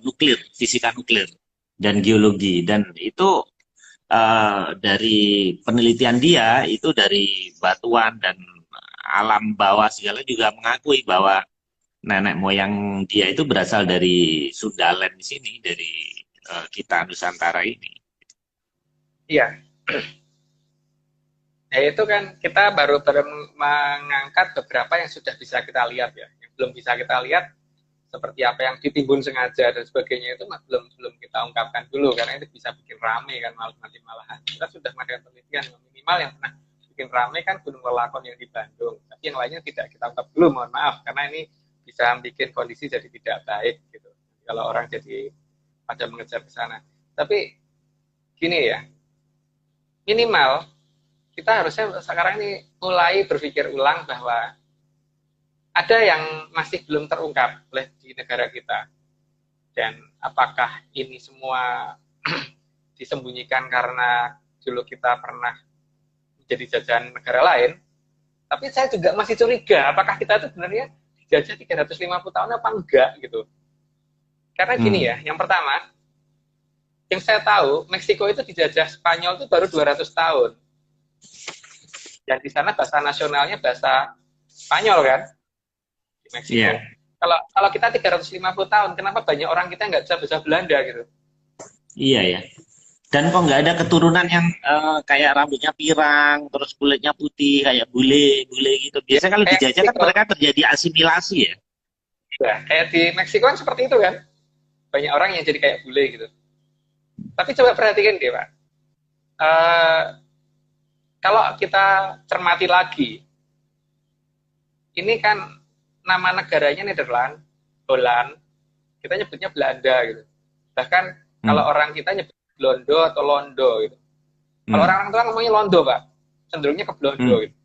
nuklir, fisika nuklir, dan geologi. Dan itu dari penelitian dia, itu dari batuan dan alam bawah segala juga mengakui bahwa nenek moyang dia itu berasal dari Sundaland di sini, dari kita Nusantara ini. Iya. Ya itu kan kita baru mengangkat beberapa yang sudah bisa kita lihat ya. Yang belum bisa kita lihat seperti apa yang ditimbun sengaja dan sebagainya itu belum kita ungkapkan dulu karena itu bisa bikin rame kan nanti malahan. Kita sudah melakukan penelitian minimal yang pernah bikin rame kan Gunung Lelakon yang di Bandung. Tapi yang lainnya tidak kita ungkap dulu, mohon maaf karena ini bisa bikin kondisi jadi tidak baik gitu. Kalau orang jadi pada mengejar ke sana. Tapi gini ya, minimal kita harusnya sekarang ini mulai berpikir ulang bahwa ada yang masih belum terungkap oleh di negara kita. Dan apakah ini semua disembunyikan karena dulu kita pernah menjadi jajahan negara lain? Tapi saya juga masih curiga apakah kita itu sebenarnya dijajah 350 tahun apa enggak gitu. Karena gini ya, yang pertama, yang saya tahu, Meksiko itu dijajah Spanyol itu baru 200 tahun. Dan di sana bahasa nasionalnya bahasa Spanyol kan? Di Meksiko. Yeah. Kalau kita 350 tahun, kenapa banyak orang kita nggak bisa bahasa Belanda gitu? Iya ya. Dan kok nggak ada keturunan yang kayak rambutnya pirang, terus kulitnya putih, kayak bule gitu. Biasanya kalau dijajah kan mereka terjadi asimilasi ya. Ya, kayak di Meksiko kan seperti itu kan. Banyak orang yang jadi kayak bule gitu. Tapi coba perhatikan deh Pak. Kalau kita cermati lagi, ini kan nama negaranya Nederland, Holland, kita nyebutnya Belanda gitu. Bahkan kalau orang kita nyebut Blondo atau Londo gitu. Kalau orang tua ngomongnya Londo Pak, cenderungnya ke Blondo gitu.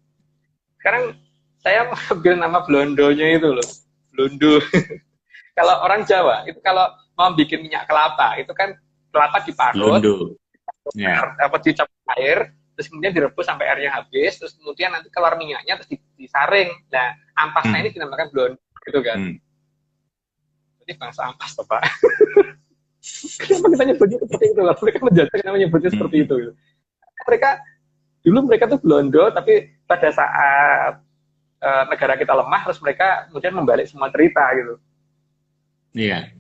Sekarang saya mengambil nama Blondonya itu loh, Blondo. Kalau orang Jawa itu kalau mau bikin minyak kelapa itu kan kelapa diparut, apa dicampur air, terus kemudian direbus sampai airnya habis, terus kemudian nanti keluar minyaknya terus disaring. Nah, ampasnya ini dinamakan Blondo gitu kan. Jadi bangsa ampas Pak. Kenapa kita nyebutnya seperti itu? Mereka menjajah kenapa nyebutnya seperti itu? Mereka tuh Blondo, tapi pada saat negara kita lemah, terus mereka kemudian membalik semua cerita gitu. Iya.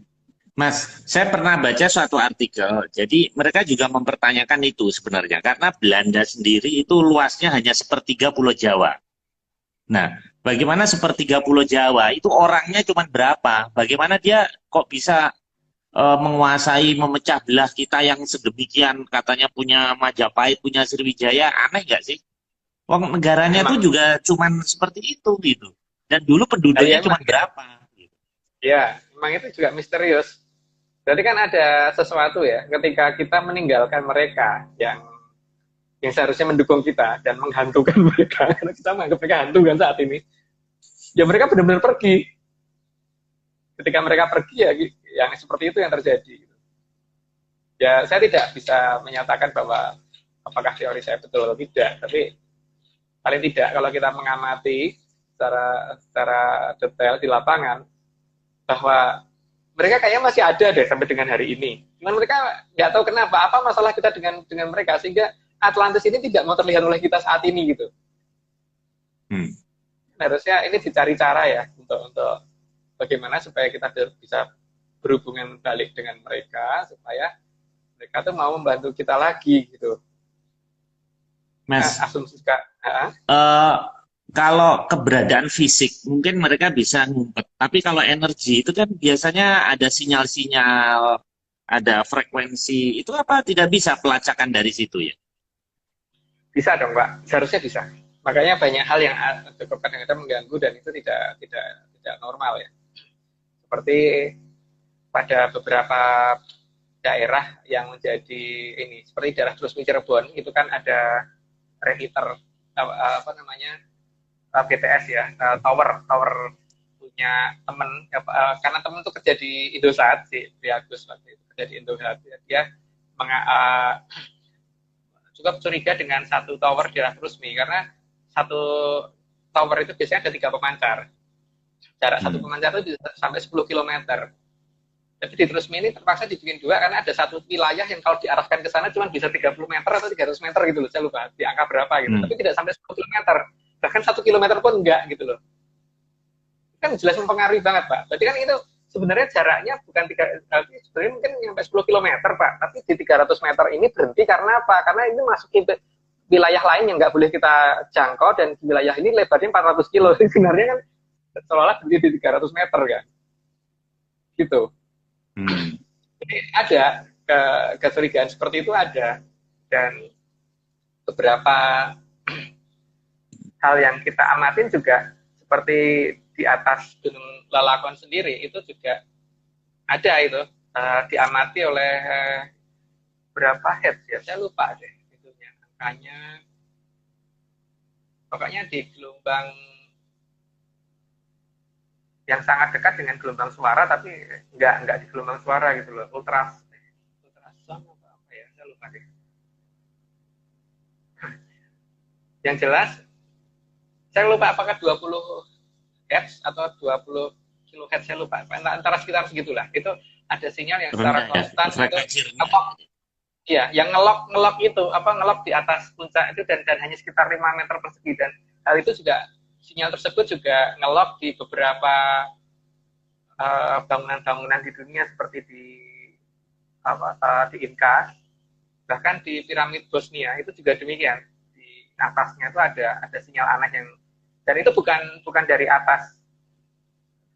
Mas, saya pernah baca suatu artikel, jadi mereka juga mempertanyakan itu sebenarnya, karena Belanda sendiri itu luasnya hanya sepertiga Pulau Jawa. Nah, bagaimana sepertiga Pulau Jawa, itu orangnya cuma berapa? Bagaimana dia kok bisa menguasai, memecah belah kita yang sedemikian, katanya punya Majapahit, punya Sriwijaya, aneh nggak sih? Wong negaranya tuh juga cuma seperti itu gitu. Dan dulu penduduknya cuma berapa? Gitu. Ya, memang itu juga misterius. Berarti kan ada sesuatu ya, ketika kita meninggalkan mereka yang seharusnya mendukung kita dan menghantukan mereka, karena kita menganggap mereka hantu kan saat ini. Ya mereka benar-benar pergi. Ketika mereka pergi ya yang seperti itu yang terjadi. Ya saya tidak bisa menyatakan bahwa apakah teori saya betul atau tidak, tapi paling tidak kalau kita mengamati secara detail di lapangan bahwa mereka kayaknya masih ada deh sampai dengan hari ini. Cuman mereka nggak tahu kenapa, apa masalah kita dengan mereka sehingga Atlantis ini tidak mau terlihat oleh kita saat ini gitu. Harusnya ini dicari cara ya untuk bagaimana supaya kita bisa berhubungan balik dengan mereka supaya mereka tuh mau membantu kita lagi gitu. Mas, Asumsi Kak. kalau keberadaan fisik mungkin mereka bisa ngumpet, tapi kalau energi itu kan biasanya ada sinyal-sinyal, ada frekuensi, itu apa tidak bisa pelacakan dari situ ya? Bisa dong Pak, seharusnya bisa. Makanya banyak hal yang cukup kadang-kadang mengganggu dan itu tidak normal ya. Seperti pada beberapa daerah yang menjadi ini, seperti daerah Trusmi Cirebon itu kan ada repeater apa namanya BTS ya, tower punya temen karena temen itu kerja di Indosat di Agus waktu itu kerja di Indosat dia cukup curiga dengan satu tower di daerah Trusmi karena satu tower itu biasanya ada 3 pemancar. Jarak satu pemancar itu bisa sampai 10 km. Jadi di Trusmi ini terpaksa dibikin 2 karena ada satu wilayah yang kalau diarahkan ke sana cuma bisa 30 meter atau 300 meter gitu loh. Saya lupa di angka berapa gitu. Tapi tidak sampai 10 km. Bahkan 1 kilometer pun enggak gitu loh. Kan jelas mempengaruhi banget, Pak. Berarti kan itu sebenarnya jaraknya bukan sebenarnya mungkin sampai 10 km, Pak. Tapi di 300 meter ini berhenti karena apa? Karena ini masuk ke wilayah lain yang nggak boleh kita jangkau dan di wilayah ini lebarnya 400 kilo. Sebenarnya kan seolah-olah berhenti di 300 meter kan. Gitu. Jadi ada kecurigaan seperti itu ada dan beberapa hal yang kita amatin juga seperti di atas Gunung Lalakon sendiri itu juga ada itu diamati oleh berapa heads ya saya lupa deh itunya angkanya pokoknya di gelombang yang sangat dekat dengan gelombang suara tapi nggak di gelombang suara gitu loh ultrasound apa ya saya lupa deh yang jelas saya lupa apakah 20 Hz atau 20 kHz saya lupa antara sekitar segitulah itu ada sinyal yang secara konstan itu apa ya yang ngelok itu apa ngelok di atas puncak itu dan hanya sekitar 5 meter persegi dan hal itu juga sinyal tersebut juga ngelok di beberapa bangunan-bangunan di dunia seperti di Inka bahkan di piramid Bosnia itu juga demikian di atasnya itu ada sinyal aneh yang dan itu bukan dari atas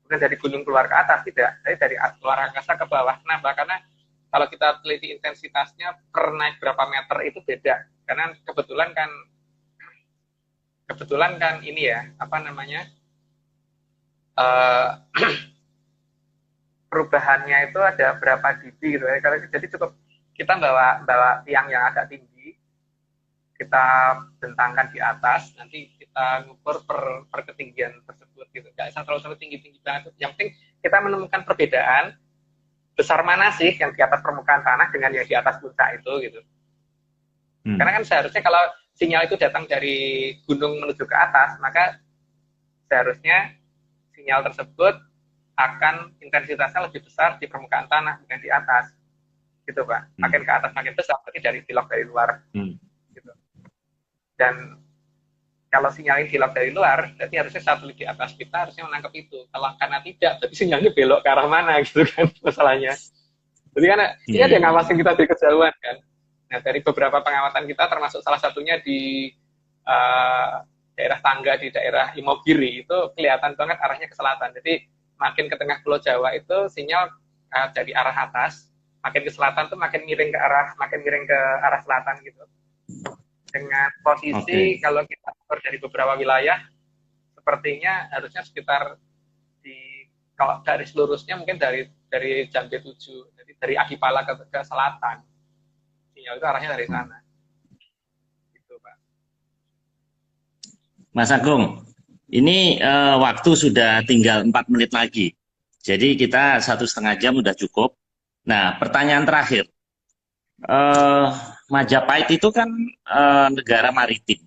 bukan dari gunung keluar ke atas tidak tapi dari luar angkasa ke bawah kenapa karena kalau kita teliti intensitasnya per naik berapa meter itu beda karena kebetulan kan ini ya apa namanya perubahannya itu ada berapa dB gitu ya jadi cukup kita bawa tiang yang agak tinggi kita bentangkan di atas nanti kita ngukur per ketinggian tersebut gitu nggak usah terlalu tinggi banget yang penting kita menemukan perbedaan besar mana sih yang di atas permukaan tanah dengan yang di atas puncak itu gitu karena kan seharusnya kalau sinyal itu datang dari gunung menuju ke atas maka seharusnya sinyal tersebut akan intensitasnya lebih besar di permukaan tanah bukan di atas gitu Pak makin ke atas makin besar berarti dari dilok dari luar gitu. Dan kalau sinyal ini dilok dari luar berarti harusnya satelit di atas kita harusnya menangkap itu kalau karena tidak berarti sinyalnya belok ke arah mana gitu kan masalahnya jadi kan ini ada yang ngawasin kita di kejauhan kan nah dari beberapa pengamatan kita termasuk salah satunya di daerah Tangga di daerah Imogiri itu kelihatan banget arahnya ke selatan jadi makin ke tengah Pulau Jawa itu sinyal dari arah atas makin ke selatan tuh makin miring ke arah selatan gitu dengan posisi kalau kita ukur dari beberapa wilayah sepertinya harusnya sekitar di Kalau garis lurusnya mungkin dari jam B7, jadi dari Adipala ke selatan. Sinyal itu arahnya dari sana. Gitu, Pak. Mas Agung, ini waktu sudah tinggal 4 menit lagi. Jadi kita 1,5 jam udah cukup. Nah, pertanyaan terakhir. eh, Majapahit itu kan negara maritim.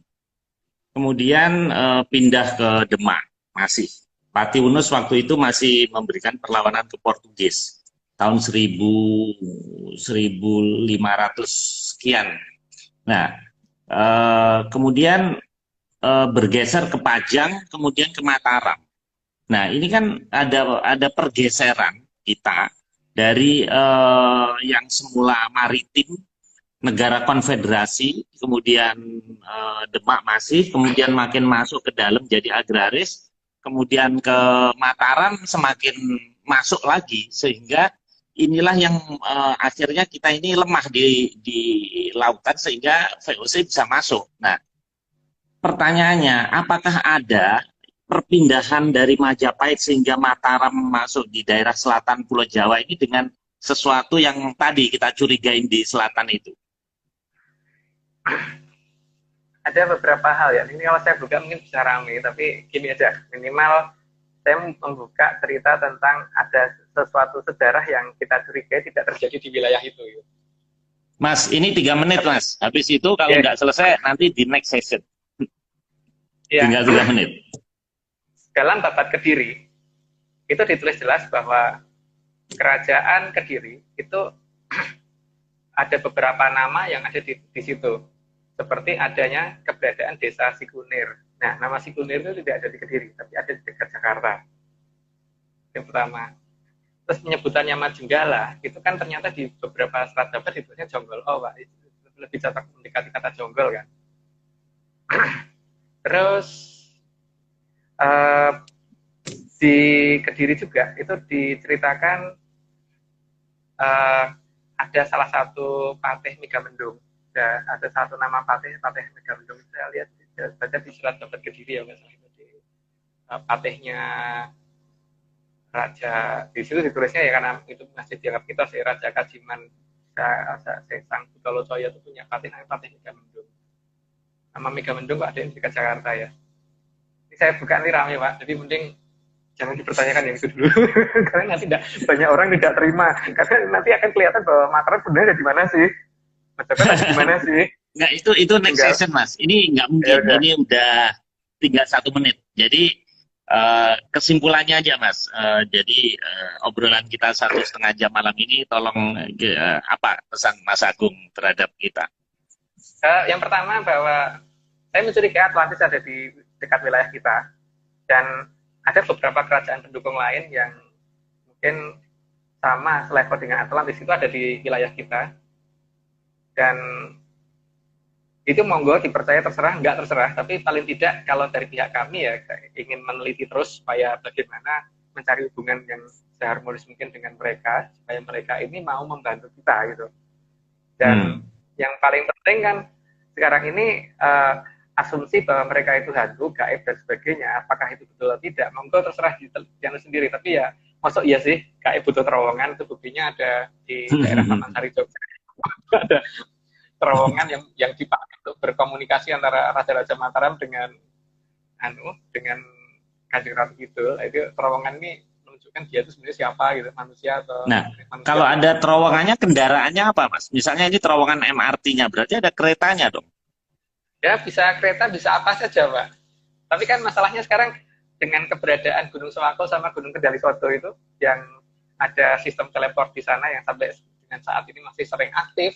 Kemudian pindah ke Demak masih. Pati Unus waktu itu masih memberikan perlawanan ke Portugis tahun 1500 sekian. Nah, kemudian bergeser ke Pajang, kemudian ke Mataram. Nah, ini kan ada pergeseran kita dari yang semula maritim, negara konfederasi, kemudian Demak masih, kemudian makin masuk ke dalam jadi agraris, kemudian ke Mataram semakin masuk lagi, sehingga inilah yang akhirnya kita ini lemah di lautan sehingga VOC bisa masuk. Nah, pertanyaannya, apakah ada perpindahan dari Majapahit sehingga Mataram masuk di daerah selatan Pulau Jawa ini dengan sesuatu yang tadi kita curigain di selatan itu? Ada beberapa hal ya. Ini kalau saya buka mungkin bisa rame, tapi gini aja. Minimal saya membuka cerita tentang ada sesuatu sejarah yang kita curigai tidak terjadi di wilayah itu. Mas, ini 3 menit, Mas. Habis itu kalau nggak selesai, nanti di next session. Tinggal 3 menit. Dalam Babat Kediri, itu ditulis jelas bahwa kerajaan Kediri itu ada beberapa nama yang ada di situ. Seperti adanya keberadaan desa Sikunir. Nah, nama Sikunir itu tidak ada di Kediri, tapi ada di dekat Jakarta. Yang pertama. Terus penyebutannya Majenggala, itu kan ternyata di beberapa serat Babat ditulisnya Jonggol. Oh, Pak, itu lebih cocok mendekati kata Jonggol kan. Terus di Kediri juga itu diceritakan ada salah satu patih Megamendung. Ada satu nama patih Megamendung. Saya lihat baca di surat Babat Kediri ya, misalnya di patihnya Raja, di situ ditulisnya ya karena itu masih dianggap kita si Raja Kajiman Sang Kutolo Soyo itu punya patih namanya Patih Megamendung. Nama Megamendung kok ada di dekat Jakarta ya. Ini saya buka ini ramai Pak, jadi mending jangan dipertanyakan yang itu dulu karena nanti banyak orang tidak terima karena nanti akan kelihatan bahwa Mataram sebenarnya di mana sih, Majapahit di mana sih. Nggak, itu next session Mas, ini nggak mungkin ya, ini udah tinggal 1 menit, jadi kesimpulannya aja Mas. Jadi obrolan kita 1,5 jam malam ini, tolong apa pesan Mas Agung terhadap kita? Yang pertama bahwa saya mencurigai Atlantis ada di dekat wilayah kita dan ada beberapa kerajaan pendukung lain yang mungkin sama selevel dengan Atlantis itu ada di wilayah kita, dan itu monggo dipercaya, terserah, nggak terserah, tapi paling tidak kalau dari pihak kami ya ingin meneliti terus supaya bagaimana mencari hubungan yang seharmonis mungkin dengan mereka supaya mereka ini mau membantu kita gitu. Dan yang paling penting kan sekarang ini asumsi bahwa mereka itu hantu, gaib dan sebagainya, apakah itu betul atau tidak, monggo terserah jangan sendiri, tapi ya masuk iya sih gaib butuh terowongan, itu buktinya ada di daerah Taman Sari Jogja ada terowongan yang dipakai untuk berkomunikasi antara Raja-Raja Mataram dengan Kanjeng Ratu Kidul. Itu terowongan ini menunjukkan dia itu sebenarnya siapa gitu, manusia atau manusia. Kalau ada terowongannya, kendaraannya apa Mas? Misalnya ini terowongan MRT-nya, berarti ada keretanya dong? Ya bisa kereta, bisa apa saja Pak. Tapi kan masalahnya sekarang dengan keberadaan Gunung Sewako sama Gunung Kendali Sodo itu yang ada sistem teleport di sana yang sampai dengan saat ini masih sering aktif.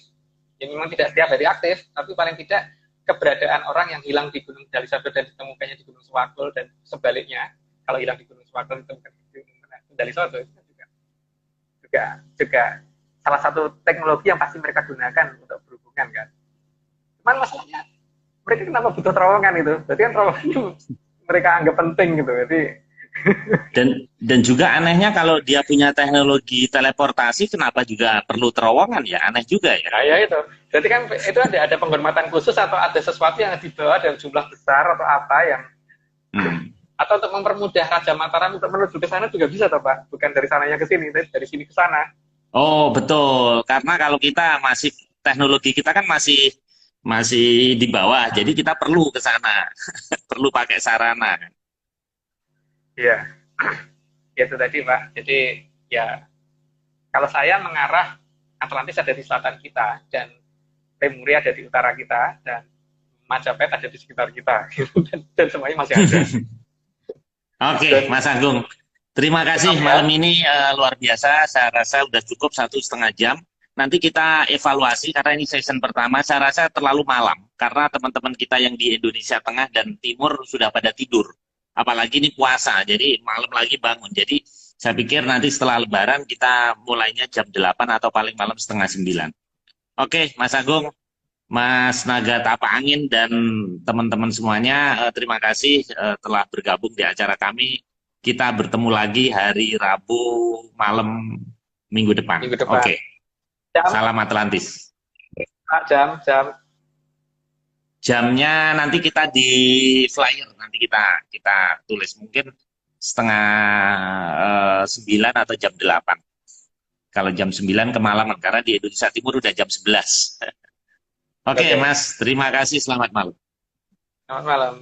Ya memang tidak setiap hari aktif, tapi paling tidak keberadaan orang yang hilang di Gunung Kendali Sodo dan ditemukannya di Gunung Sewako dan sebaliknya, kalau hilang di Gunung Sewako ditemukan di Gunung Kendali Sodo itu juga salah satu teknologi yang pasti mereka gunakan untuk berhubungan kan. Cuman masalahnya mereka kenapa butuh terowongan itu? Berarti kan terowongan itu mereka anggap penting gitu. Jadi dan juga anehnya kalau dia punya teknologi teleportasi, kenapa juga perlu terowongan ya? Aneh juga ya. Nah, ya itu. Jadi kan itu ada penghormatan khusus atau ada sesuatu yang dibawa dalam jumlah besar atau apa yang Atau untuk mempermudah Raja Mataram untuk menuju ke sana juga bisa toh Pak? Bukan dari sananya ke sini, tapi dari sini ke sana. Oh, betul. Karena kalau kita masih teknologi kita kan masih masih di bawah, jadi kita perlu ke sana, perlu pakai sarana. Iya, ya itu tadi Pak. Jadi ya kalau saya mengarah Atlantis ada di selatan kita dan Lemuria ada di utara kita dan Majapahit ada di sekitar kita dan semuanya masih ada. Oke, Dan Mas Agung. Terima kasih ya, malam ini luar biasa. Saya rasa sudah cukup 1,5 jam. Nanti kita evaluasi karena ini session pertama. Saya rasa terlalu malam karena teman-teman kita yang di Indonesia Tengah dan Timur sudah pada tidur. Apalagi ini puasa, jadi malam lagi bangun. Jadi saya pikir nanti setelah Lebaran kita mulainya jam 8 atau paling malam setengah 9. Oke, Mas Agung, Mas Naga Tapa Angin dan teman-teman semuanya, terima kasih telah bergabung di acara kami. Kita bertemu lagi hari Rabu malam minggu depan. minggu depan. Oke, Jam, salam Atlantis. jam. Jamnya nanti kita di flyer, nanti kita tulis mungkin setengah 9 atau jam 8. Kalau jam 9 kemalaman, karena di Indonesia Timur udah jam 11. Oke, Mas, terima kasih. Selamat malam. Selamat malam.